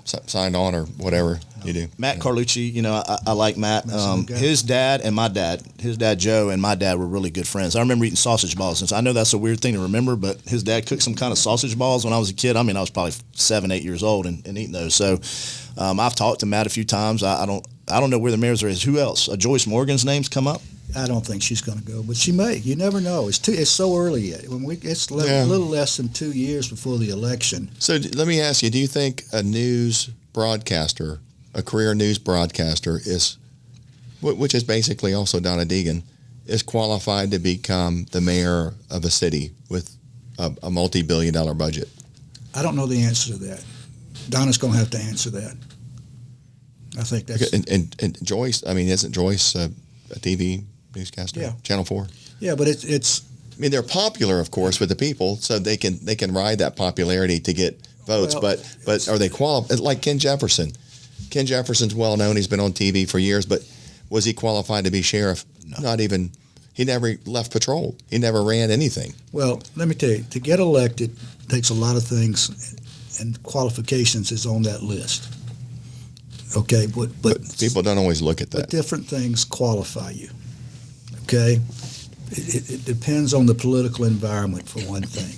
S2: signed on or whatever you do.
S4: Matt Carlucci, I like Matt. His dad and my dad, his dad Joe and my dad were really good friends. I remember eating sausage balls. And I know that's a weird thing to remember, but his dad cooked some kind of sausage balls when I was a kid. I mean, I was probably 7, 8 years old and eating those. So I've talked to Matt a few times. I don't know where the mayor's is. Who else? Joyce Morgan's name's come up.
S3: I don't think she's going to go, but she may. You never know. It's so early yet. It's a little less than 2 years before the election.
S2: So let me ask you: do you think a news broadcaster, a career news broadcaster, which is basically also Donna Deegan, is qualified to become the mayor of a city with a multi-billion-dollar budget?
S3: I don't know the answer to that. Donna's going to have to answer that. I think that's.
S2: And Joyce, I mean, isn't Joyce a TV newscaster?
S3: Yeah.
S2: Channel 4?
S3: Yeah, but it's.
S2: I mean, they're popular, of course, with the people, so they can ride that popularity to get votes.
S3: Well,
S2: but are they qualified? Like Ken Jefferson. Ken Jefferson's well known. He's been on TV for years, but was he qualified to be sheriff? No. Not even. He never left patrol. He never ran anything.
S3: Well, let me tell you, to get elected takes a lot of things, and qualifications is on that list. Okay, but
S2: people don't always look at that.
S3: But different things qualify you. Okay, it depends on the political environment for one thing,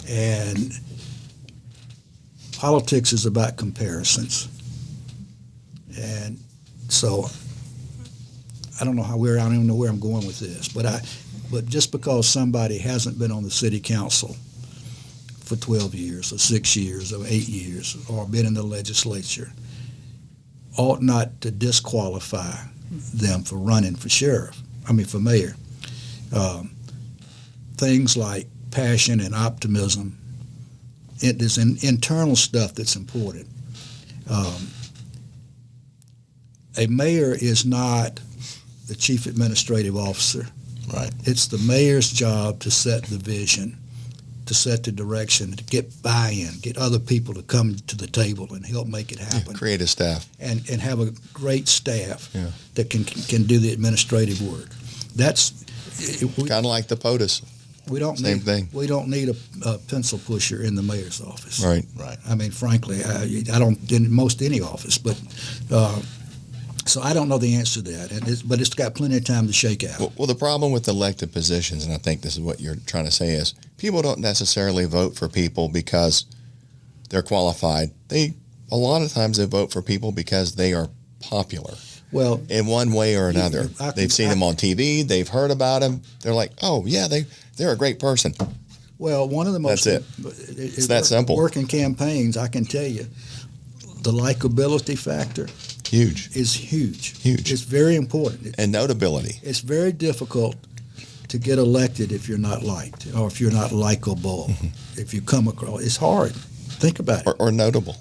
S3: and politics is about comparisons, and so I don't even know where I'm going with this, but just because somebody hasn't been on the city council for 12 years or 6 years or 8 years or been in the legislature ought not to disqualify them for running for for mayor. Things like passion and optimism, there's internal stuff that's important. A mayor is not the chief administrative officer.
S4: Right.
S3: It's the mayor's job to set the vision, to set the direction, to get buy-in, get other people to come to the table and help make it happen.
S2: Create a staff.
S3: And have a great staff that can do the administrative work. That's
S2: kind of like the POTUS.
S3: We don't
S2: Same
S3: need
S2: thing.
S3: We don't need a pencil pusher in the mayor's office.
S2: Right.
S3: I mean, frankly, I don't in most any office, but so I don't know the answer to that. But it's got plenty of time to shake out.
S2: Well, the problem with elected positions, and I think this is what you're trying to say, is people don't necessarily vote for people because they're qualified. A lot of times they vote for people because they are popular.
S3: Well,
S2: in one way or another. They've seen them on TV. They've heard about them. They're like, oh, yeah, they're a great person.
S3: Well, one of the most...
S2: That's it. It's that simple.
S3: Working campaigns, I can tell you, the likability factor... Is huge. It's very important.
S2: And notability.
S3: It's very difficult to get elected if you're not liked or if you're not likable. Mm-hmm. If you come across, it's hard. Think about it.
S2: Or notable.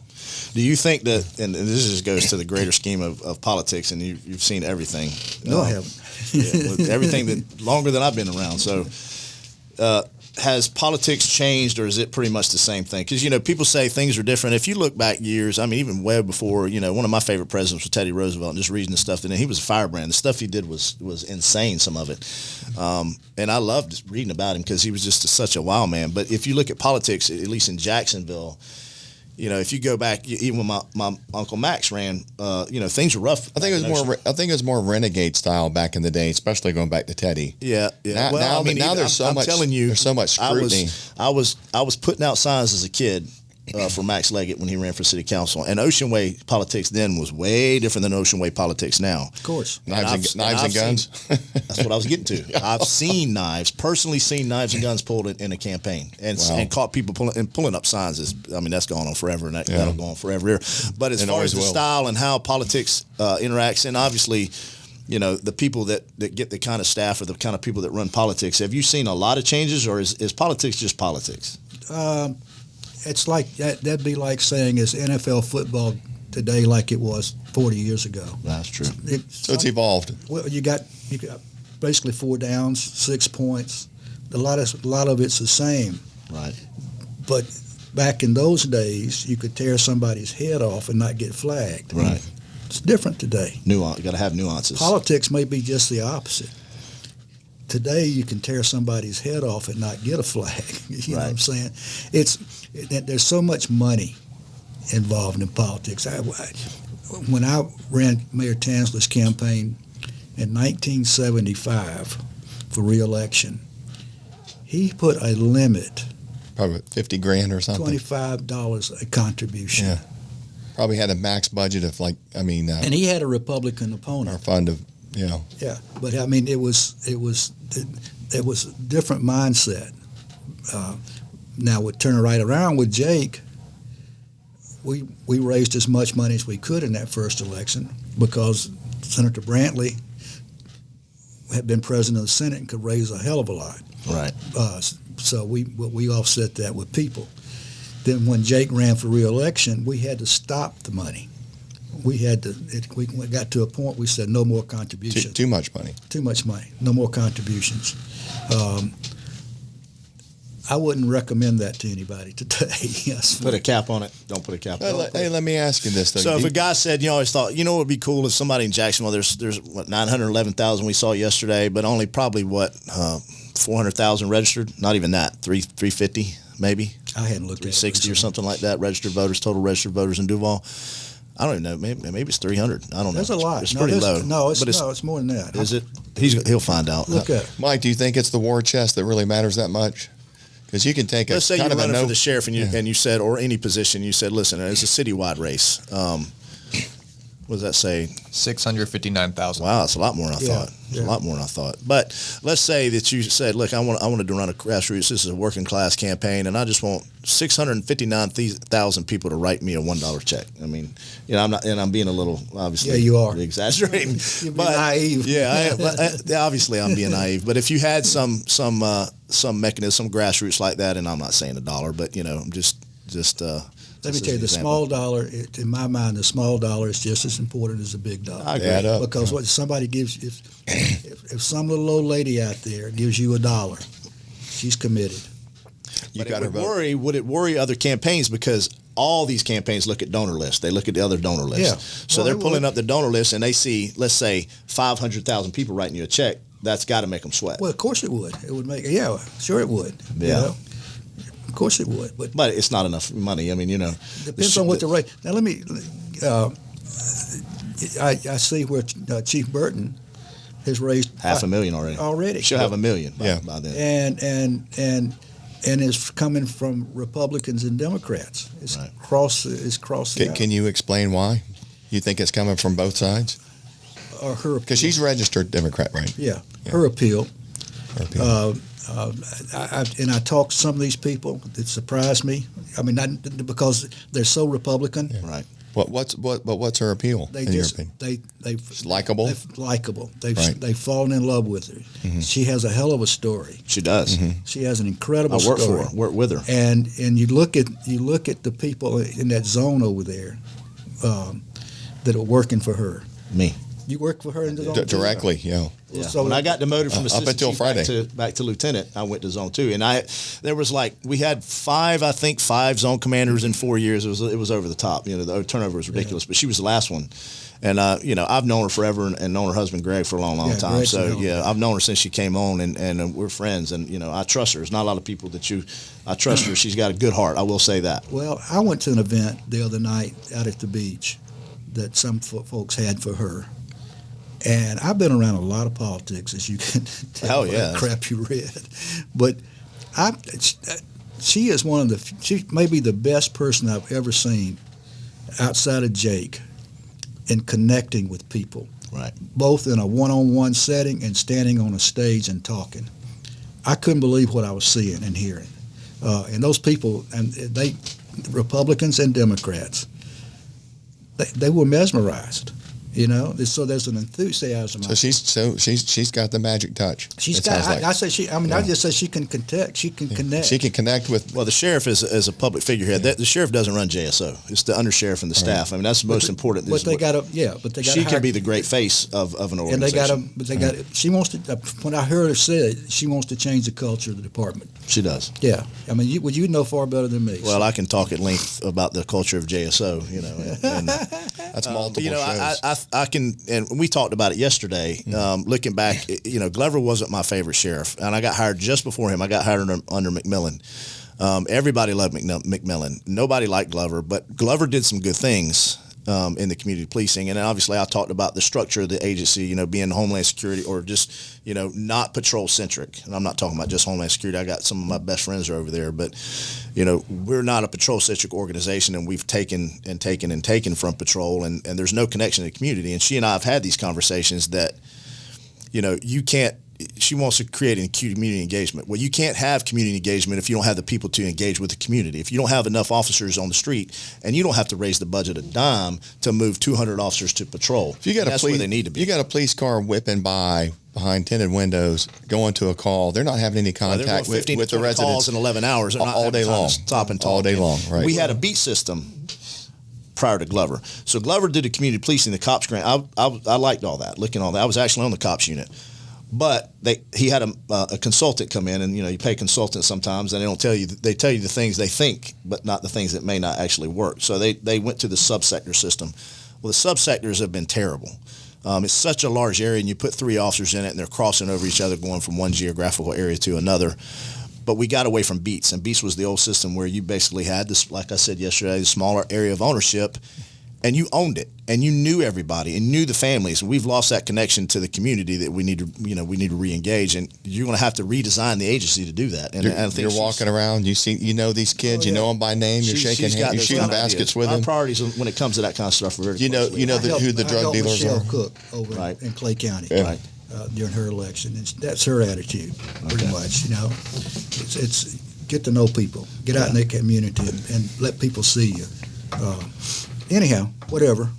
S4: Do you think that, and this just goes to the greater scheme of politics, and you've seen everything.
S3: No, I haven't.
S4: Everything that longer than I've been around. So has politics changed, or is it pretty much the same thing? Because, people say things are different. If you look back years, I mean, even way before, one of my favorite presidents was Teddy Roosevelt, and just reading the stuff that he was a firebrand. The stuff he did was insane, some of it. And I loved just reading about him because he was just such a wild man. But if you look at politics, at least in Jacksonville, if you go back, even when my Uncle Max ran, things were rough.
S2: I think it was more renegade style back in the day, especially going back to Teddy.
S4: Yeah.
S2: Now there's so much. There's so much scrutiny.
S4: I was putting out signs as a kid for Max Leggett when he ran for city council. And Ocean Way politics then was way different than Ocean Way politics now.
S3: Of course.
S2: Knives and guns.
S4: That's what I was getting to. I've seen personally seen knives and guns pulled in a campaign, and caught people pulling up signs. That's going on forever, and that'll go on forever here. But as far as the style and how politics interacts, and obviously, the people that get the kind of staff or the kind of people that run politics, have you seen a lot of changes, or is politics just politics?
S3: It's like that'd be like saying is NFL football today like it was 40 years ago.
S2: That's true. It's evolved.
S3: Well, you got basically 4 downs, 6 points. A lot of it's the same.
S4: Right.
S3: But back in those days, you could tear somebody's head off and not get flagged.
S4: Right.
S3: It's different today.
S4: Got to have nuances.
S3: Politics may be just the opposite. Today, you can tear somebody's head off and not get a flag. You know what I'm saying? There's so much money involved in politics. When I ran Mayor Tansley's campaign in 1975 for re-election, he put a limit.
S2: Probably $50,000 or something.
S3: $25 a contribution.
S2: Yeah. Probably had a max budget of
S3: and he had a Republican opponent.
S2: Our fund of,
S3: Yeah, but it was a different mindset. Now we turn right around with Jake. We raised as much money as we could in that first election because Senator Brantley had been president of the Senate and could raise a hell of a lot.
S4: Right.
S3: So we offset that with people. Then when Jake ran for re-election, we had to stop the money. We got to a point we said no more contributions.
S2: Too much money.
S3: Too much money. No more contributions. I wouldn't recommend that to anybody today. Yes.
S4: Put a cap on it. Don't put a cap on it.
S2: Hey, let me ask you this, though.
S4: So if a guy said, I always thought, what would be cool if somebody in Jacksonville, there's what, 911,000 we saw yesterday, but only probably 400,000 registered? Not even that. 350 maybe?
S3: I hadn't looked at it.
S4: 360 or something like that, registered voters, total registered voters in Duval. I don't even know. Maybe it's 300. I don't know.
S3: There's a lot.
S4: It's pretty low.
S3: No, it's more than that.
S4: Is it? He'll find out.
S3: Look at it.
S2: Mike, do you think it's the war chest that really matters that much? Because you can take
S4: Let's say you're running for the sheriff and you said, or any position, you said, listen, it's a citywide race. What does that say?
S5: 659,000.
S4: Wow, that's a lot more than I thought. It's a lot more than I thought. But let's say that you said, look, I wanted to run a grassroots. This is a working class campaign, and I just want 659,000 people to write me a $1 check. I mean, I'm not, and I'm being a little obviously.
S3: Yeah, you are
S4: exaggerating.
S3: You're being naive.
S4: Yeah, obviously I'm being naive. But if you had some mechanism, some grassroots like that, and I'm not saying $1, but just.
S3: Let me tell you, the small dollar, in my mind, the small dollar is just as important as the big dollar.
S4: I agree.
S3: Because what somebody gives, if some little old lady out there gives you $1, she's committed.
S4: Would it worry other campaigns? Because all these campaigns look at donor lists. They look at the other donor lists.
S3: Yeah.
S4: So they're pulling up the donor list and they see, let's say, 500,000 people writing you a check. That's got to make them sweat.
S3: Well, of course it would. It would make. Yeah, sure it would.
S4: Yeah.
S3: Of course it would, but
S4: it's not enough money. I mean,
S3: depends on what the rate. Now let me. I see where Chief Burton has raised
S4: $500,000 already.
S3: Already,
S4: she'll have $1 million by then.
S3: And it's coming from Republicans and Democrats. It's
S4: right.
S3: It's crossing.
S2: Can you explain why? You think it's coming from both sides?
S3: Or her appeal.
S2: Because she's registered Democrat, right?
S3: Yeah. Her appeal. I talked to some of these people that surprised me. I mean, not because they're so Republican.
S2: Yeah. Right. What's her appeal? She's likable.
S3: Likable. They've fallen in love with her. Mm-hmm. She has a hell of a story.
S4: She does.
S3: Mm-hmm. She has an incredible story.
S4: I work for her. Work with her.
S3: And you look at the people in that zone over there that are working for her.
S4: Me.
S3: You work for her in the zone
S2: directly, yeah.
S4: Yeah. So when I got demoted from assistant
S2: up until
S4: chief
S2: Friday
S4: back to lieutenant, I went to zone 2, and there was we had five zone commanders in 4 years. It was over the top. The turnover was ridiculous, but she was the last one. And I've known her forever and known her husband Greg for a long time.
S3: Greg's
S4: so I've known her since she came on, and we're friends. And I trust her. There's not a lot of people I trust her. She's got a good heart. I will say that.
S3: Well, I went to an event the other night out at the beach that some folks had for her. And I've been around a lot of politics, as you can tell.
S4: Oh, yeah.
S3: Crap you read. But she is she may be the best person I've ever seen outside of Jake in connecting with people.
S4: Right.
S3: Both in a one-on-one setting and standing on a stage and talking. I couldn't believe what I was seeing and hearing. And those people, and they, Republicans and Democrats, they were mesmerized. So there's an enthusiasm.
S2: So she's got the magic touch.
S3: She's got. I say she. I mean, I just say she can connect. She can connect.
S2: She can connect with.
S4: Well, the sheriff is a public figurehead. The sheriff doesn't run JSO. It's the undersheriff and the staff. I mean, that's the most important.
S3: But they got to. Yeah, but they got.
S4: She can be the great face of an organization.
S3: And they got to. But they got. She wants to. When I heard her say it, she wants to change the culture of the department.
S4: She does.
S3: Yeah. I mean, you know far better than me.
S4: Well, I can talk at length about the culture of JSO. And
S2: that's multiple shows.
S4: I can and. We talked about it yesterday. Looking back, Glover wasn't my favorite sheriff, and I got hired just before him. I got hired under McMillan. Everybody loved McMillan. Nobody liked Glover, but Glover did some good things in the community policing. And obviously, I talked about the structure of the agency, being Homeland Security or just, not patrol centric. And I'm not talking about just Homeland Security. I got some of my best friends are over there, but we're not a patrol centric organization, and we've taken from patrol, and there's no connection to the community. And she and I have had these conversations that, you can't. She wants to create a community engagement. Well, you can't have community engagement if you don't have the people to engage with the community. If you don't have enough officers on the street, and you don't have to raise the budget a dime to move 200 officers to patrol.
S2: If you got
S4: that's where they need to be.
S2: You got a police car whipping by behind tinted windows, going to a call. They're not having any contact with the residents.
S4: Calls in 11 hours
S2: all day long.
S4: Stop and talk.
S2: All day long. Right.
S4: We had a beat system prior to Glover. So Glover did the community policing, the cops grant. I liked all that. Looking at all that, I was actually on the cops unit. But he had a consultant come in, and you pay consultants sometimes, and they tell you the things they think, but not the things that may not actually work. So they went to the subsector system. Well, the subsectors have been terrible. It's such a large area, and you put 3 officers in it, and they're crossing over each other, going from one geographical area to another. But we got away from beats, and beats was the old system where you basically had this, like I said yesterday, the smaller area of ownership. And you owned it, and you knew everybody, and knew the families. And we've lost that connection to the community that we need to re-engage. And you're going to have to redesign the agency to do that. And I think
S2: you're walking around, you know these kids, you know them by name. You're shaking hands, you're shooting baskets with them.
S4: Our priorities when it comes to that kind of stuff are very.
S2: Who the drug dealers
S3: Michelle
S2: are.
S3: Cook over in Clay County,
S2: right.
S3: During her election, and that's her attitude, pretty much. It's get to know people, get out in the community, and let people see you. Anyhow, whatever.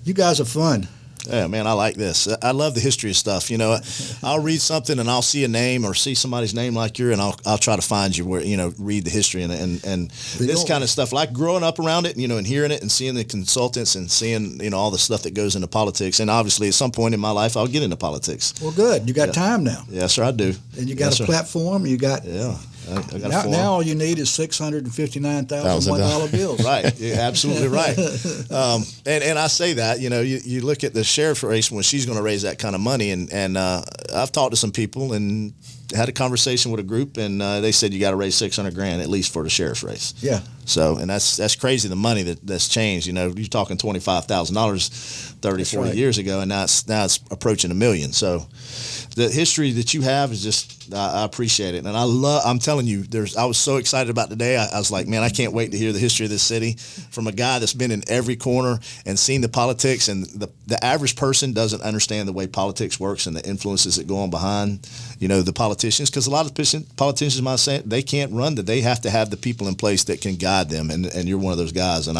S3: You guys are fun.
S4: Yeah, man, I like this. I love the history of stuff. I'll read something and I'll see a name or see somebody's name like yours, and I'll try to find you where read the history and this kind of stuff. Like growing up around it, and hearing it and seeing the consultants and seeing all the stuff that goes into politics. And obviously, at some point in my life, I'll get into politics.
S3: Well, good. You got time now.
S4: Yes, sir, I do.
S3: And you got a platform. You got
S4: I got
S3: now all you need is $659,000 bills.
S4: Right, you're absolutely right. And I say that you look at the sheriff's race when she's going to raise that kind of money, and I've talked to some people and had a conversation with a group, and they said you got to raise $600,000 at least for the sheriff's race.
S3: Yeah.
S4: So, and that's crazy, the money that's changed. You're talking $25,000 40 years ago, and now it's approaching $1 million. So the history that you have is just, I appreciate it. And I'm telling you, I was so excited about today. I was like, man, I can't wait to hear the history of this city from a guy that's been in every corner and seen the politics. And the average person doesn't understand the way politics works and the influences that go on behind, the politicians. Because a lot of politicians might say they can't run, that they have to have the people in place that can guide them. And you're one of those guys. And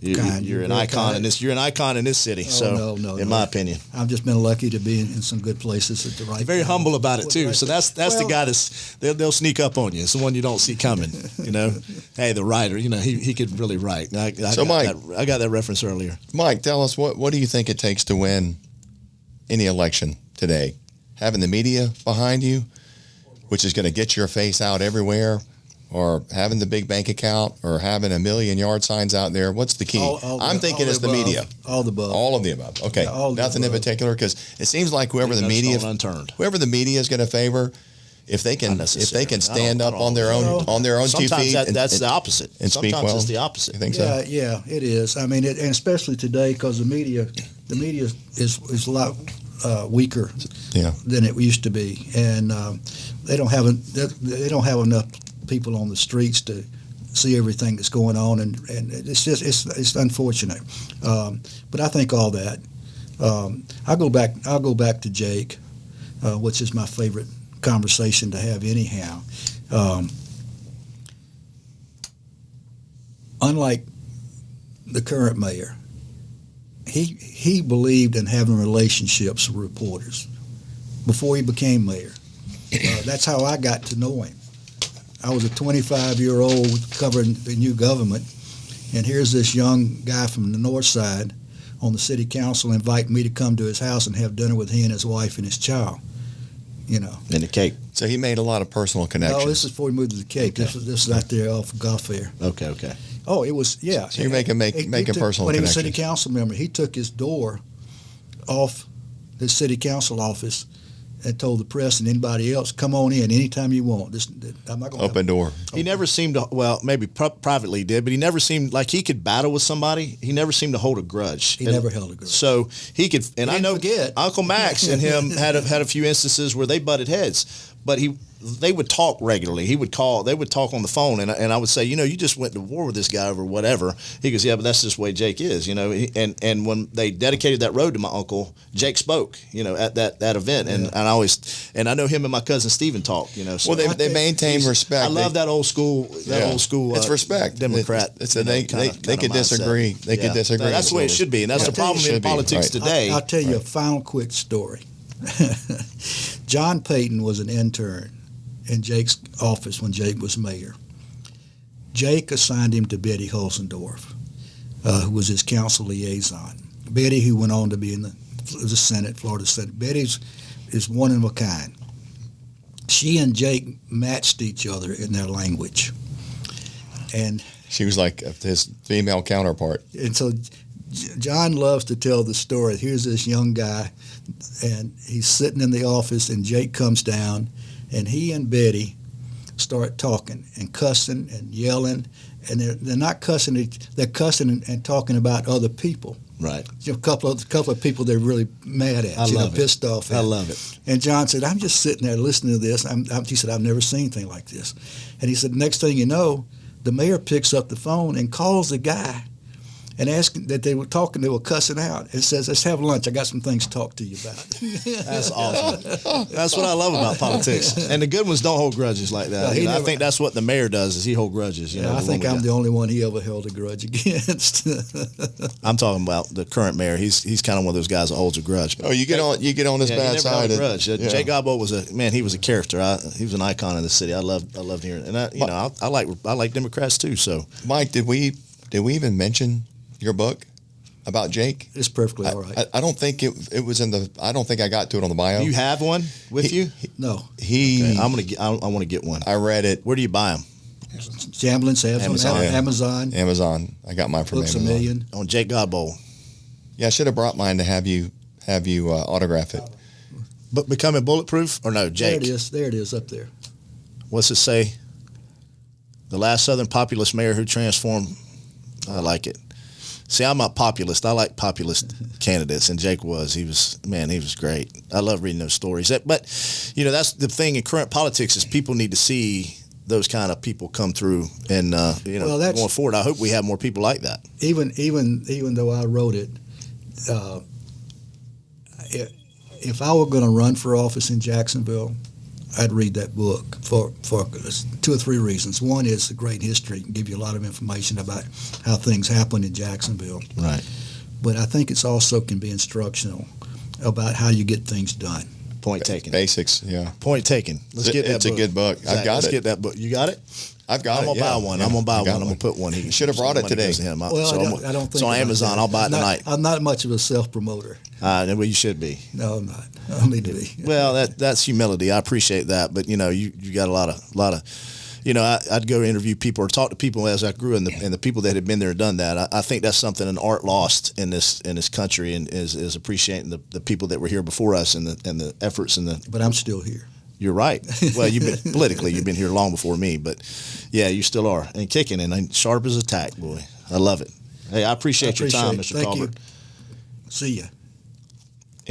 S4: you're an icon in this. You're an icon in this city. In my opinion,
S3: I've just been lucky to be in some good places at the right time.
S4: Very humble about it too. So that's the guy they'll sneak up on you. It's the one you don't see coming. Hey, the writer. He could really write. I got that reference earlier.
S2: Mike, tell us what do you think it takes to win any election today? Having the media behind you, which is going to get your face out everywhere, or having the big bank account, or having 1 million yard signs out there? What's the key? I'm thinking it's the media.
S3: All the above.
S2: All of the above. Okay. Nothing in particular, because it seems like whoever the media is going to favor, if they can stand up on their own 2 feet.
S4: That's the opposite.
S2: And speak well.
S4: It's the opposite.
S2: You think so?
S3: Yeah, it is. I mean, and especially today, because the media is a lot weaker than it used to be, and they don't have enough people on the streets to see everything that's going on, and it's unfortunate. But I think all that. I'll go back to Jake, which is my favorite conversation to have anyhow. Unlike the current mayor, he believed in having relationships with reporters before he became mayor. That's how I got to know him. I was a 25-year-old covering the new government, and here's this young guy from the north side on the city council inviting me to come to his house and have dinner with he and his wife and his child.
S4: In the Cape.
S2: So he made a lot of personal connections.
S3: No, this is before he moved to the Cape. Okay. This is out there off of Gulf Air.
S4: Okay.
S3: Oh, it was, yeah.
S2: So you're making personal connections.
S3: When he was city council member, he took his door off the city council office and told the press and anybody else, come on in anytime you want. I'm not going to
S2: open door.
S4: He never seemed to, well, maybe privately did, but he never seemed like he could battle with somebody. He never seemed to hold a grudge.
S3: He never held a grudge.
S4: So he could, and I know
S3: forget.
S4: Uncle Max and him had a few instances where they butted heads, but they would talk regularly. They would talk on the phone, and I would say, you just went to war with this guy over whatever. He goes, yeah, but that's just the way Jake is, And when they dedicated that road to my uncle, Jake spoke, at that event, and I know him and my cousin Steven talk, So
S2: well, they maintain respect.
S4: I love that old school.
S2: It's respect.
S4: Democrat.
S2: They could disagree. They could disagree.
S4: That's the way it should be, and that's the problem in politics today.
S3: I'll tell you a final quick story. John Payton was an intern in Jake's office when Jake was mayor. Jake assigned him to Betty Hulsendorf, who was his council liaison. Betty, who went on to be in the Senate, Florida Senate. Betty is one of a kind. She and Jake matched each other in their language. And
S2: she was like his female counterpart.
S3: And so John loves to tell the story. Here's this young guy, and he's sitting in the office, and Jake comes down, and he and Betty start talking and cussing and yelling, and they're not cussing. They're cussing and talking about other people.
S4: Right.
S3: A couple of people they're really mad at. Pissed off at.
S4: I love it.
S3: And John said, "I'm just sitting there listening to this." He said, "I've never seen anything like this." And he said, "Next thing you know, the mayor picks up the phone and calls the guy and asking that they were talking, they were cussing out, and says, let's have lunch. I got some things to talk to you about."
S4: That's awesome. That's what I love about politics. And the good ones don't hold grudges like that. I think that's what the mayor does, is he hold grudges.
S3: I think I'm the only one he ever held a grudge against.
S4: I'm talking about the current mayor. He's kind of one of those guys that holds a grudge.
S2: Oh, you get on his bad side.
S4: Held a grudge. Jake Godbolt was he was a character. He was an icon in the city. I loved hearing it. And I like Democrats too. So
S2: Mike, did we even mention your book about Jake?
S3: It's perfectly all right.
S2: I don't think it was in the. I don't think I got to it on the bio.
S4: Do you have one with you?
S3: No.
S4: Okay, I want to get one.
S2: I read it.
S4: Where do you buy them?
S3: Jamblin, Amazon.
S2: I got mine from
S3: Books
S2: Amazon.
S3: A Million.
S4: On Jake Godbolt.
S2: Yeah, I should have brought mine to have you autograph it.
S4: But Becoming Bulletproof, or no, Jake?
S3: There it is up there.
S4: What's it say? The last Southern populist mayor who transformed. I like it. See, I'm not populist. I like populist candidates, and Jake was. He was great. I love reading those stories. But, that's the thing in current politics is people need to see those kind of people come through, and going forward, I hope we have more people like that.
S3: Even though I wrote it, if I were going to run for office in Jacksonville, I'd read that book for 2 or 3 reasons. One is the great history and give you a lot of information about how things happen in Jacksonville.
S4: Right.
S3: But I think it's also can be instructional about how you get things done.
S4: Point taken.
S2: Basics, yeah.
S4: Point taken. Let's get that book.
S2: It's a good book.
S4: Zach,
S2: I've got it.
S4: Let's get that book. You got it?
S2: I've got it.
S4: I'm gonna buy one.
S2: Yeah.
S4: I'm gonna buy one. I'm gonna put one.
S2: You should have brought it today.
S3: I don't think
S4: it's on Amazon. I'll buy it tonight.
S3: I'm not much of a self-promoter.
S4: Well, you should be.
S3: No, I'm not. I don't need to be.
S4: Well, that's humility. I appreciate that, but you got a lot of. I'd go interview people or talk to people as I grew, and the people that had been there and done that. I think that's something an art lost in this country, and is appreciating the people that were here before us and the efforts and the.
S3: But I'm still here.
S4: You're right. Well, politically, you've been here long before me, but yeah, you still are, and kicking and sharp as a tack, boy. I love it. Hey, I appreciate your time, Mr.
S3: Thank
S4: Tolbert.
S3: You. See ya.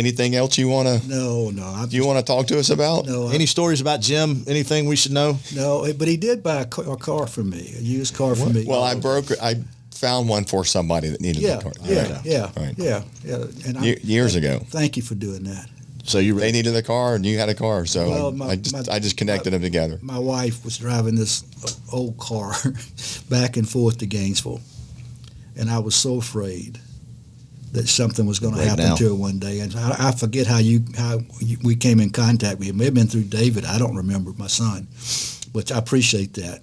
S2: Anything else you want to?
S3: No.
S2: Do you want to talk to us about?
S3: No.
S4: Any stories about Jim? Anything we should know?
S3: No, but he did buy a car for me, a used car for me.
S2: Well, I found one for somebody that needed
S3: Yeah,
S2: the car.
S3: yeah. And
S2: Years ago.
S3: Thank you for doing that.
S4: So you
S2: They needed a car and you had a car, so
S3: Well,
S2: I just connected them together.
S3: My wife was driving this old car back and forth to Gainesville, and I was so afraid that something was going to happen to her one day. And I forget how we came in contact with you. It may have been through David. I don't remember, my son, which I appreciate that.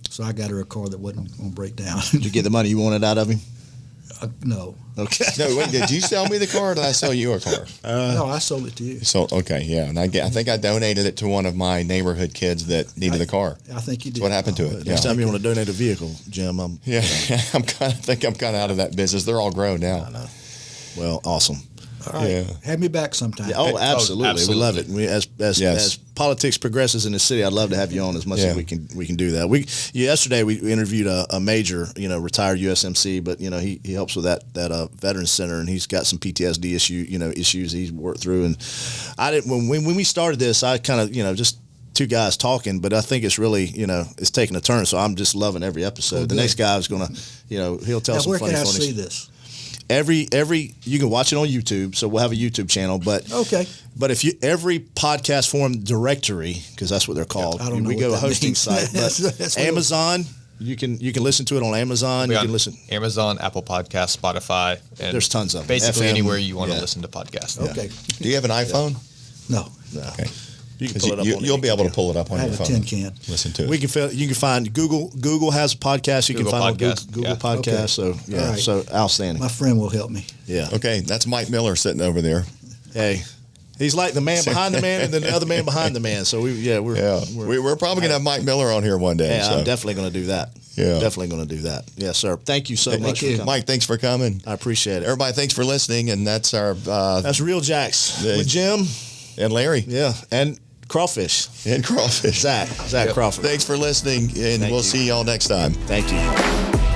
S3: So I got her a car that wasn't going to break down.
S4: Did you get the money you wanted out of him?
S3: No.
S4: Okay.
S2: No, wait, did you sell me the car or did I sell you a car?
S3: No, I sold it to you.
S2: So, okay, yeah. And I think I donated it to one of my neighborhood kids that needed a car.
S3: I think you did.
S2: That's what happened to it.
S4: Next
S2: Yeah.
S4: time you want to donate a vehicle, Jim, I'm
S2: I think I'm kind of out of that business. They're all grown now.
S4: I know. Well, awesome.
S3: All right.
S2: Yeah.
S3: Have me back sometime.
S4: Yeah, absolutely. We love it. As politics progresses in the city, I'd love to have you on as much as we can do that. Yesterday we interviewed a major, retired USMC, but he helps with that Veterans Center, and he's got some PTSD issues he's worked through. And I didn't when we started this, I kind of just two guys talking, but I think it's really it's taking a turn. So I'm just loving every episode.
S3: Well,
S4: the next guy is gonna he'll tell
S3: Now,
S4: some
S3: where
S4: funny
S3: can I
S4: funny.
S3: see this?
S4: Every you can watch it on YouTube, so we'll have a YouTube channel. But
S3: Okay.
S4: But if you every podcast forum directory, because that's what they're called,
S3: I don't know
S4: we
S3: what
S4: go to a
S3: that
S4: hosting
S3: means.
S4: site. But
S3: That's what
S4: Amazon, you can listen to it on Amazon. You can listen.
S5: Amazon, Apple Podcasts, Spotify. And
S4: There's tons of them.
S5: basically
S4: FM,
S5: anywhere you want to
S4: yeah.
S5: listen to podcasts.
S3: Okay.
S2: Do you have an iPhone?
S3: No.
S2: Okay.
S4: You can pull it up.
S2: You'll be able to pull it up on
S3: I
S2: your
S3: have a
S2: phone.
S3: tin can.
S2: Listen to it.
S4: You can find Google. Google has a podcast. You
S5: Google
S4: can find
S5: Podcast,
S4: on Google
S5: yeah.
S4: Podcast.
S3: Okay.
S4: So
S3: All right.
S4: so outstanding.
S3: My friend will help me.
S4: Yeah.
S2: Okay, that's Mike Miller sitting over there.
S4: Hey, he's like the man behind the man, and then the other man behind the man. So
S2: We're probably gonna have Mike Miller on here one day.
S4: Yeah,
S2: so.
S4: I'm definitely going to do that.
S2: Yeah.
S4: Definitely going to do that. Yes, sir. Thank you so much for coming.
S2: Mike, thanks for coming.
S4: I appreciate it.
S2: Everybody, thanks for listening, and that's our
S4: That's RealJax with Jim.
S2: and Larry
S4: Yeah, and Crawfish.
S2: and Crawfish.
S4: Zach Crawford.
S2: Thanks for listening, and
S4: Thank
S2: we'll
S4: you.
S2: see y'all next time.
S4: Thank you.